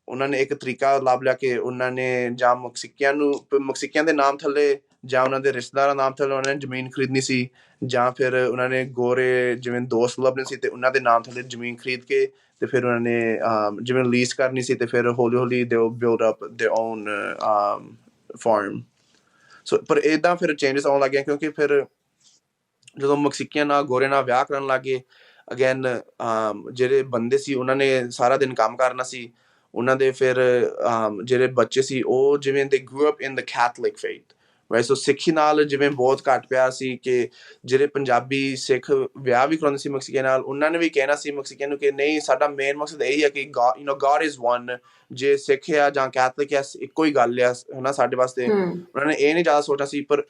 ਉਹਨਾਂ ਨੇ ਇੱਕ ਤਰੀਕਾ ਲੱਭ ਲਿਆ ਕਿ ਉਹਨਾਂ ਨੇ ਜਾਂ ਮੈਕਸੀਕਨ ਦੇ ਨਾਮ ਥੱਲੇ ਜਾਂ ਉਹਨਾਂ ਦੇ ਰਿਸ਼ਤੇਦਾਰਾਂ ਨਾਮ ਥੱਲੇ ਉਹਨਾਂ ਨੇ ਜ਼ਮੀਨ ਖਰੀਦਣੀ ਸੀ ਜਾਂ ਫਿਰ ਉਹਨਾਂ ਨੇ ਗੋਰੇ ਜਿਵੇਂ ਦੋਸਤ ਲੱਭਣੇ ਸੀ ਤੇ ਉਹਨਾਂ ਦੇ ਨਾਮ ਥੱਲੇ ਜ਼ਮੀਨ ਖਰੀਦ ਕੇ ਤੇ ਫਿਰ ਉਹਨਾਂ ਨੇ ਜਿਵੇਂ ਲੀਜ਼ ਕਰਨੀ ਸੀ ਤੇ ਫਿਰ ਹੌਲੀ ਹੌਲੀ they build up their own farm so ਪਰ ਏਦਾਂ ਫਿਰ ਚੇਂਜਸ ਆਉਣ ਲੱਗ ਗਏ ਕਿਉਂਕਿ ਫਿਰ ਜਦੋਂ ਮੈਕਸੀਕਨ ਨਾਲ ਗੋਰੇ ਨਾਲ ਵਿਆਹ ਕਰਨ ਲੱਗੇ ਅਗੇਨ ਜਿਹੜੇ ਬੰਦੇ ਸੀ ਉਹਨਾਂ ਨੇ ਸਾਰਾ ਦਿਨ ਕੰਮ ਕਰਨਾ ਸੀ ਉਹਨਾਂ ਦੇ ਫਿਰ ਜਿਹੜੇ ਬੱਚੇ ਸੀ ਉਹ ਜਿਵੇਂ they grew up in the Catholic faith right so ਸਿੱਖੀ ਨਾਲ ਜਿਵੇਂ ਬਹੁਤ ਘੱਟ ਪਿਆਰ ਸੀ ਕਿ ਜਿਹੜੇ ਪੰਜਾਬੀ ਸਿੱਖ ਵਿਆਹ ਵੀ ਕਰਾਉਂਦੇ ਸੀ ਮੈਕਸੀਕਨ ਨਾਲ ਉਹਨਾਂ ਨੇ ਵੀ ਕਹਿਣਾ ਸੀ ਮੈਕਸੀਕਨ ਨੂੰ ਕਿ ਨਹੀਂ ਸਾਡਾ ਮੇਨ ਮਕਸਦ ਇਹ ਹੈ ਕਿ God is one ਜੇ ਸਿੱਖ ਆ ਜਾਂ ਕੈਥਲਿਕ ਆ ਇੱਕੋ ਹੀ ਗੱਲ ਆ ਹਨਾ ਸਾਡੇ ਵਾਸਤੇ ਉਹਨਾਂ ਨੇ ਇਹ ਨਹੀਂ ਜ਼ਿਆਦਾ ਸੋਚਣਾ ਸੀ ਪਰ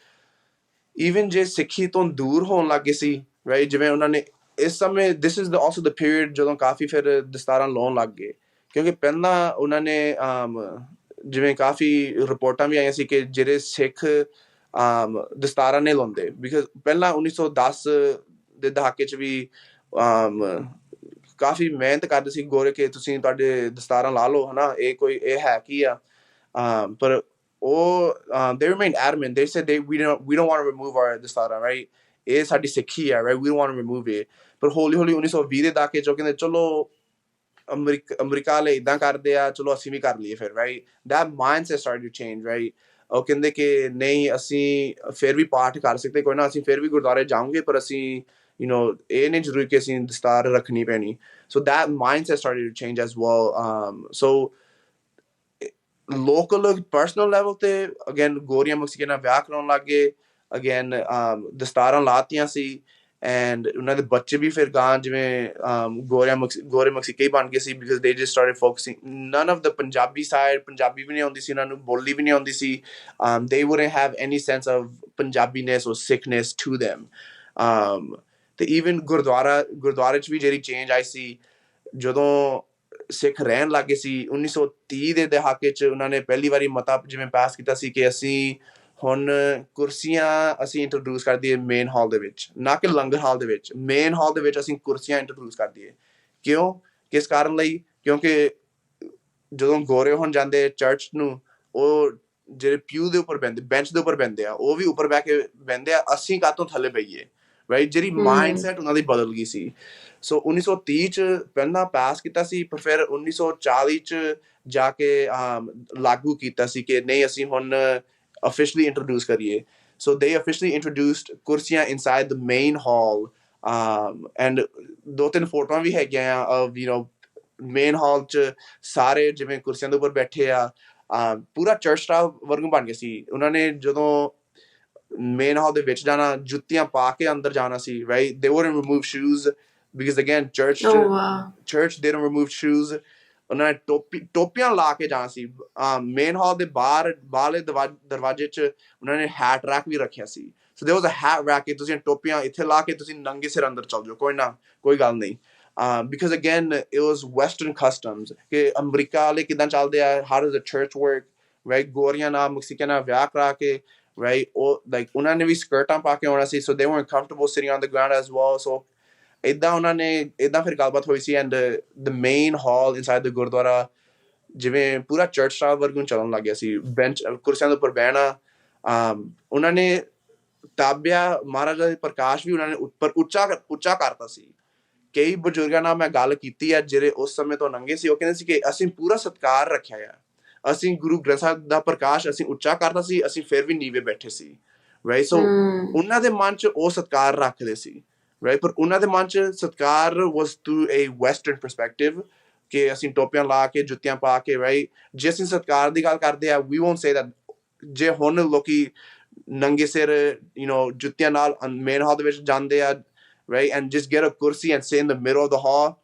ਈਵਨ ਜੇ ਸਿੱਖੀ ਤੋਂ ਦੂਰ ਹੋਣ ਲੱਗੇ ਸੀ ਰਾਈਟ ਜਿਵੇਂ ਉਹਨਾਂ ਨੇ ਇਸ ਸਮੇਂ this is also the period ਜਦੋਂ ਕਾਫੀ ਫਿਰ ਦਸਤਾਰਾਂ ਲਾਉਣ ਲੱਗ ਗਏ ਕਿਉਂਕਿ ਪਹਿਲਾਂ ਉਹਨਾਂ ਨੇ ਜਿਵੇਂ ਕਾਫੀ ਰਿਪੋਰਟਾਂ ਵੀ ਆਈਆਂ ਸੀ ਕਿ ਜਿਹੜੇ ਸਿੱਖ ਦਸਤਾਰਾਂ ਨਹੀਂ ਲਾਉਂਦੇ ਬਿਕਾਜ਼ ਪਹਿਲਾਂ 1910 ਦੇ ਦਹਾਕੇ 'ਚ ਵੀ ਕਾਫੀ ਮਿਹਨਤ ਕਰਦੇ ਸੀ ਗੋਰੇ ਕਿ ਤੁਸੀਂ ਤੁਹਾਡੇ ਦਸਤਾਰਾਂ ਲਾ ਲਓ ਹਨਾ ਇਹ ਹੈ ਕੀ ਆ ਪਰ ਉਹ they remained adamant they said we don't want to remove our dastara right ਇਹ ਸਾਡੀ ਸਿੱਖੀ ਆ right we don't want to remove it ਪਰ ਹੌਲੀ ਹੌਲੀ 1920 ਦੇ ਦਹਾਕੇ 'ਚ ਕਹਿੰਦੇ ਚਲੋ ਅਮਰੀਕਾ ਵਾਲੇ ਏਦਾਂ ਕਰਦੇ ਆ ਚਲੋ ਅਸੀਂ ਵੀ ਕਰ ਲਈਏ ਫਿਰ right that mindset started to change right ਉਹ ਕਹਿੰਦੇ ਕਿ ਨਹੀਂ ਅਸੀਂ ਫਿਰ ਵੀ ਪਾਠ ਕਰ ਸਕਦੇ ਕੋਈ ਨਾ ਅਸੀਂ ਫਿਰ ਵੀ ਗੁਰਦੁਆਰੇ ਜਾਵਾਂਗੇ ਪਰ ਅਸੀਂ ਇਹ ਨਹੀਂ ਜ਼ਰੂਰੀ ਕਿ ਅਸੀਂ ਦਸਤਾਰ ਰੱਖਣੀ ਪੈਣੀ so that mindset started to change as well so local personal level ਤੇ again ਗੋਰੀਆਂ ਮੈਕਸੀਕਨ ਨਾਲ ਵਿਆਹ ਕਰਾਉਣ ਲੱਗ ਗਏ again ਦਸਤਾਰਾਂ ਲਾਤੀਆਂ ਸੀ and ਉਹਨਾਂ ਦੇ ਬੱਚੇ ਵੀ ਫਿਰ ਗਾਂ ਜਿਵੇਂ ਗੋਰੇ ਮੈਕਸੀਕਨ ਬਣ ਗਏ ਸੀ because they just started focusing none of the Punjabi side Punjabi ਵੀ ਨਹੀਂ ਆਉਂਦੀ ਸੀ ਉਹਨਾਂ ਨੂੰ ਬੋਲੀ ਵੀ ਨਹੀਂ ਆਉਂਦੀ ਸੀ they wouldn't have any sense of Punjabiness or Sikhness to them ਤੇ even ਗੁਰਦੁਆਰੇ 'ਚ ਵੀ ਜਿਹੜੀ ਚੇਂਜ ਆਈ ਸੀ ਜਦੋਂ ਸਿੱਖ ਰਹਿਣ ਲੱਗੇ ਸੀ 1930 ਦੇ ਦਹਾਕੇ 'ਚ ਉਹਨਾਂ ਨੇ ਪਹਿਲੀ ਵਾਰੀ ਮਤਾ ਜਿਵੇਂ ਪਾਸ ਕੀਤਾ ਸੀ ਕਿ ਅਸੀਂ ਹੁਣ ਕੁਰਸੀਆਂ ਅਸੀਂ ਇੰਟਰੋਡਿਊਸ ਕਰ ਦਈਏ ਮੇਨ ਹਾਲ ਦੇ ਵਿੱਚ ਨਾ ਕਿ ਲੰਗਰ ਹਾਲ ਦੇ ਵਿੱਚ ਮੇਨ ਹਾਲ ਦੇ ਵਿੱਚ ਅਸੀਂ ਕੁਰਸੀਆਂ ਇੰਟਰੋਡਿਊਸ ਕਰ ਦਈਏ ਕਿਉਂ ਕਿਸ ਕਾਰਨ ਲਈ ਕਿਉਂਕਿ ਜਦੋਂ ਗੋਰੇ ਹੋਣ ਜਾਂਦੇ ਚਰਚ ਨੂੰ ਉਹ ਜਿਹੜੇ ਪਿਊ ਦੇ ਉੱਪਰ ਬਹਿੰਦੇ ਬੈਂਚ ਦੇ ਉੱਪਰ ਬਹਿੰਦੇ ਆ ਉਹ ਵੀ ਉੱਪਰ ਬਹਿ ਕੇ ਬਹਿੰਦੇ ਆ ਅਸੀਂ ਕਾਹਤੋਂ ਥੱਲੇ ਬਈਏ ਰਾਈਟ ਜਿਹੜੀ ਮਾਈਂਡਸੈਟ ਉਹਨਾਂ ਦੀ ਬਦਲ ਗਈ ਸੀ ਸੋ 1930 ਚ ਪਹਿਲਾਂ ਪਾਸ ਕੀਤਾ ਸੀ ਪਰ ਫਿਰ 1940 ਚ ਜਾ ਕੇ ਲਾਗੂ ਕੀਤਾ ਸੀ ਕਿ ਨਹੀਂ ਅਸੀਂ ਹੁਣ officially introduce kariye so they officially introduced kursiyan inside the main hall and do tin photos vi hegiyan of main hall ch sare jive kursiyan de upar baithe a pura church style vargu ban gaya si unna ne jadon main hall de vich jana juttiyan pa ke andar jana si right they wouldn't remove shoes because again church they don't remove shoes ਉਹਨਾਂ ਨੇ ਟੋਪੀਆਂ ਲਾ ਕੇ ਜਾਣਾ ਸੀ ਮੇਨ ਹਾਲ ਦੇ ਬਾਹਰਲੇ ਦਰਵਾਜ਼ੇ 'ਚ ਉਹਨਾਂ ਨੇ ਹੈਟ ਰੈਕ ਵੀ ਰੱਖਿਆ ਸੀ ਸੋ ਦੇयर ਵਾਸ ਅ ਹੈਟ ਰੈਕ ਕਿ ਤੁਸੀਂ ਟੋਪੀਆਂ ਇੱਥੇ ਲਾ ਕੇ ਤੁਸੀਂ ਨੰਗੇ ਸਿਰ ਅੰਦਰ ਚੱਲ ਜਾਓ ਕੋਈ ਗੱਲ ਨਹੀਂ because again it was western customs ਕਿ ਅਮਰੀਕਾ ਵਾਲੇ ਕਿੱਦਾਂ ਚੱਲਦੇ ਆ how does the church work right ਗੋਰੀਆਂ ਨਾਲ ਮੈਕਸੀਕਨ ਨਾਲ ਵਿਆਹ ਕਰਾ ਕੇ right ਉਹ like ਉਹਨਾਂ ਨੇ ਵੀ ਸਕਰਟਾਂ ਪਾ ਕੇ ਆਉਣਾ ਸੀ so they weren't comfortable sitting on the ground as well so ਏਦਾਂ ਉਹਨਾਂ ਨੇ ਏਦਾਂ ਫਿਰ ਗੱਲਬਾਤ ਹੋਈ ਸੀ and the main hall inside the Guruduwara ਜਿਵੇਂ ਪੂਰਾ ਚਰਚ ਸਟਾਈਲ ਵਰਗੂ ਚੱਲਣ ਲੱਗ ਗਿਆ ਸੀ ਬੈਂਚ ਕੁਰਸੀਆਂ ਦੇ ਉੱਪਰ ਬਹਿਣਾ ਉਹਨਾਂ ਨੇ ਤਾਬਿਆ ਮਹਾਰਾਜਾ ਦੇ ਪ੍ਰਕਾਸ਼ ਵੀ ਉਹਨਾਂ ਨੇ ਉੱਪਰ ਉੱਚਾ ਕਰਤਾ ਸੀ ਕਈ ਬਜ਼ੁਰਗਾਂ ਨਾਲ ਮੈਂ ਗੱਲ ਕੀਤੀ ਆ ਜਿਹੜੇ ਉਸ ਸਮੇਂ ਤੋਂ ਲੰਘੇ ਸੀ ਉਹ ਕਹਿੰਦੇ ਸੀ ਕਿ ਅਸੀਂ ਪੂਰਾ ਸਤਿਕਾਰ ਰੱਖਿਆ ਆ ਅਸੀਂ ਗੁਰੂ ਗ੍ਰੰਥ ਸਾਹਿਬ ਦਾ ਪ੍ਰਕਾਸ਼ ਅਸੀਂ ਉੱਚਾ ਕਰਤਾ ਸੀ ਅਸੀਂ ਫਿਰ ਵੀ ਨੀਵੇਂ ਬੈਠੇ ਸੀ ਰਾਈਟ ਸੋ ਉਹਨਾਂ ਦੇ ਮਨ 'ਚ ਉਹ ਸਤਿਕਾਰ ਰੱਖਦੇ ਸੀ ਰਾਈਟ ਪਰ ਉਹਨਾਂ ਦੇ ਮਨ 'ਚ ਸਤਿਕਾਰ ਵਾਸ ਥਰੂ ਏ ਵੈਸਟਰਨ ਪਰਸਪੈਕਟਿਵ ਕਿ ਅਸੀਂ ਟੋਪੀਆਂ ਲਾ ਕੇ ਜੁੱਤੀਆਂ ਪਾ ਕੇ ਰਾਈਟ ਜੇ ਅਸੀਂ ਸਤਿਕਾਰ ਦੀ ਗੱਲ ਕਰਦੇ ਆ ਵੀ ਵੋਂਟ ਸੇ ਦੈਟ ਜੇ ਹੁਣ ਲੋਕੀ ਨੰਗੇ ਸਿਰ ਜੁੱਤੀਆਂ ਨਾਲ ਮੇਨ ਹਾਲ ਦੇ ਵਿੱਚ ਜਾਂਦੇ ਆ right and just get a kursi and sit in the middle of the hall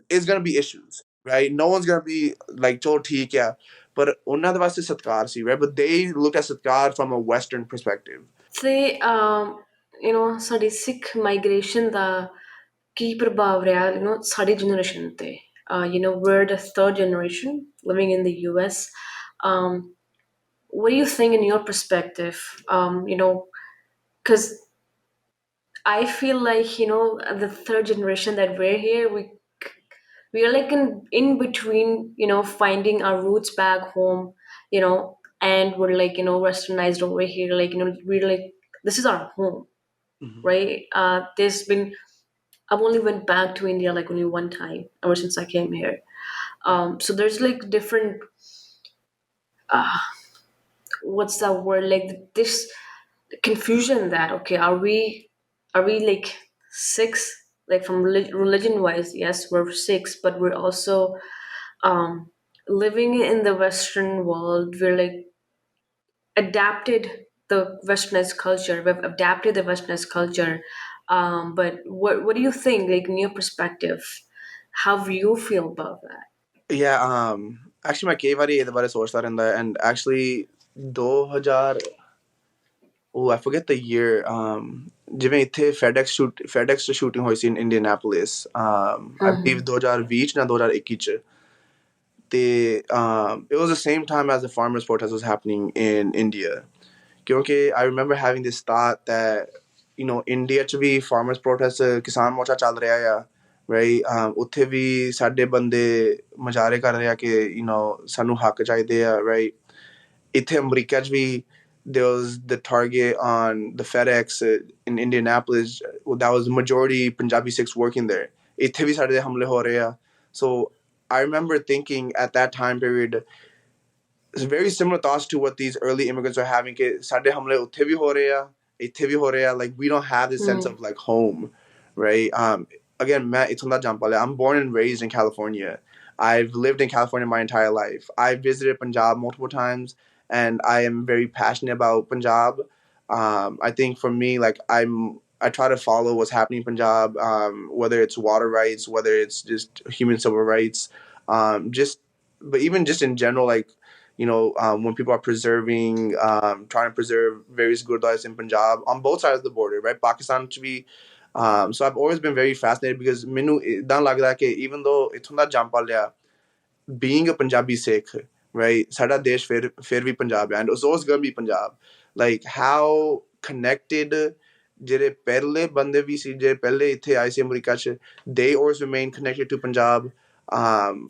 it's gonna be issues right no one's gonna be like told theek yeah but ਉਹਨਾਂ ਦੇ ਵਾਸਤੇ ਸਤਿਕਾਰ ਸੀ right but they look at ਸਤਿਕਾਰ from a western perspective ਤੇ ਸਾਡੀ ਸਿੱਖ ਮਾਈਗ੍ਰੇਸ਼ਨ ਦਾ ਕੀ ਪ੍ਰਭਾਵ ਰਿਹਾ ਸਾਡੀ ਜਨਰੇਸ਼ਨ ਤੇ we're the third generation living in the US what do you think in your perspective because I feel like the third generation that we're here we are like in between finding our roots back home and we're like westernized over here like we're like this is our home right I've only went back to India like only one time ever since I came here so there's like different what's that word like this confusion that okay are we like Sikhs like from religion wise yes we're Sikhs but we're also living in the Western world we're like adapted the westernized culture we've adapted the westernized culture but what do you think like in your perspective how do you feel about that yeah actually ਮੈਂ ਕਈ ਵਾਰੀ ਇਹਦੇ ਬਾਰੇ ਸੋਚਦਾ ਰਹਿੰਦਾ and actually 2000 I forget the year ਜਿਵੇਂ ਇੱਥੇ FedEx 'ਚ ਸ਼ੂਟਿੰਗ ਹੋਈ ਸੀ in Indianapolis I believe 2020 ਜਾਂ 2021 'ਚ ਤੇ it was the same time as the farmers protest was happening in India ਕਿਉਂਕਿ I remember having this thought that India 'ਚ ਵੀ farmers protest ਕਿਸਾਨ ਮੋਰਚਾ ਚੱਲ ਰਿਹਾ ਆ right ਉੱਥੇ ਵੀ ਸਾਡੇ ਬੰਦੇ ਮੁਜ਼ਾਹਰੇ ਕਰ ਰਹੇ ਆ ਕਿ ਸਾਨੂੰ ਹੱਕ ਚਾਹੀਦੇ ਆ right ਇੱਥੇ ਅਮਰੀਕਾ 'ਚ ਵੀ there was the target on the FedEx in Indianapolis that was majority Punjabi Sikhs working there ਇੱਥੇ ਵੀ ਸਾਡੇ ਹਮਲੇ ਹੋ ਰਹੇ ਆ so I remember thinking at that time period very similar thoughts to what these early immigrants are having ਕਿ ਸਾਡੇ ਹਮਲੇ ਉੱਥੇ ਵੀ ਹੋ ਰਹੇ ਆ ਇੱਥੇ ਵੀ ਹੋ ਰਹੇ ਆ like we don't have this sense of like home right again ਮੈਂ ਇੱਥੋਂ ਦਾ ਜੰਮ ਪਾਲਿਆ I'm born and raised in California I've lived in California my entire life I've visited Punjab multiple times and I am very passionate about Punjab I think for me like I try to follow what's happening in Punjab whether it's water rights whether it's just human civil rights but even just in general like when people are preserving trying to preserve various gurdwaras in Punjab on both sides of the border right Pakistan to be so I've always been very fascinated because ਮੈਨੂੰ ਇਦਾਂ ਲੱਗਦਾ ਕਿ even though ਇੱਥੋਂ ਦਾ ਜੰਮ ਪਾਲਿਆ being a Punjabi Sikh right ਸਾਡਾ ਦੇਸ਼ ਫਿਰ ਵੀ ਪੰਜਾਬ ਹੈ and it's always gonna be Punjab like how connected ਜਿਹੜੇ ਪਹਿਲੇ ਬੰਦੇ ਵੀ ਸੀ ਜਿਹੜੇ ਪਹਿਲੇ ਇੱਥੇ ਆਏ ਸੀ ਅਮਰੀਕਾ 'ਚ they always remain connected to Punjab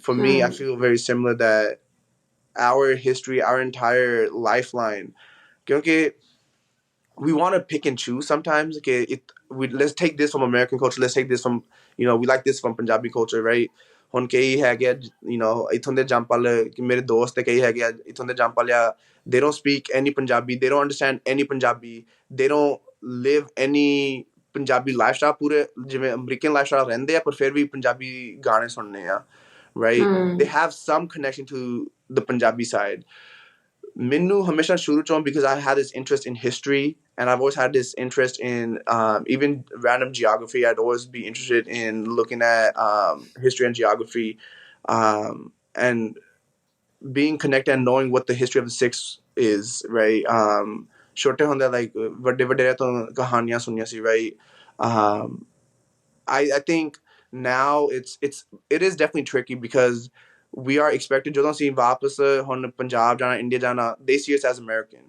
for me I feel very similar that our history our entire lifeline ਕਿਉਂਕਿ we want to pick and choose sometimes okay let's take this from American culture let's take this from we like this from Punjabi culture right ਹੁਣ ਕਈ ਹੈਗੇ ਆ ਇੱਥੋਂ ਦੇ ਜੰਪਲ ਮੇਰੇ ਦੋਸਤ ਕਈ ਹੈਗੇ ਆ ਇੱਥੋਂ ਦੇ ਜੰਪਲ ਆ they don't speak any Punjabi they don't understand any Punjabi they don't live any Punjabi lifestyle ਪੂਰੇ ਜਿਵੇਂ American lifestyle ਰਹਿੰਦੇ ਆ ਪਰ ਫਿਰ ਵੀ ਪੰਜਾਬੀ ਗਾਣੇ ਸੁਣਨੇ ਆ right they have some connection to the Punjabi side ਮੈਨੂੰ ਹਮੇਸ਼ਾ ਸ਼ੁਰੂ ਤੋਂ because I had this interest in history and I've always had this interest in even random geography I'd always be interested in looking at history and geography and being connected and knowing what the history of the Sikhs is right ਛੋਟੇ ਹੁੰਦੇ like ਵੱਡੇ ਤੋਂ ਕਹਾਣੀਆਂ ਸੁਣੀਆਂ ਸੀ right I think now it is definitely tricky because we are expected ਜਦੋਂ ਅਸੀਂ ਵਾਪਸ ਹੁਣ ਪੰਜਾਬ ਜਾਣਾ ਇੰਡੀਆ ਜਾਣਾ they see us as American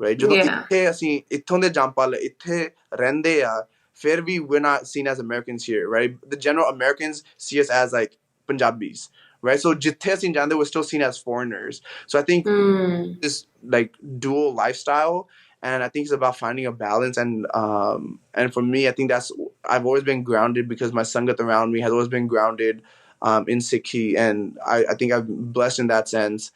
right ਜਦੋਂ ਇੱਥੇ ਅਸੀਂ ਇੱਥੋਂ ਦੇ ਜੰਪਲ ਇੱਥੇ ਰਹਿੰਦੇ ਆ ਫਿਰ ਵੀ we're not seen as Americans here right the general Americans see us as like Punjabis right? So jithe assi jande, we're still seen as foreigners. So I think this like dual lifestyle, and I think it's about finding a balance. And for me, I think that's, I've always been grounded because my sangat around me has always been grounded in Sikhi, and I think I'm blessed in that sense.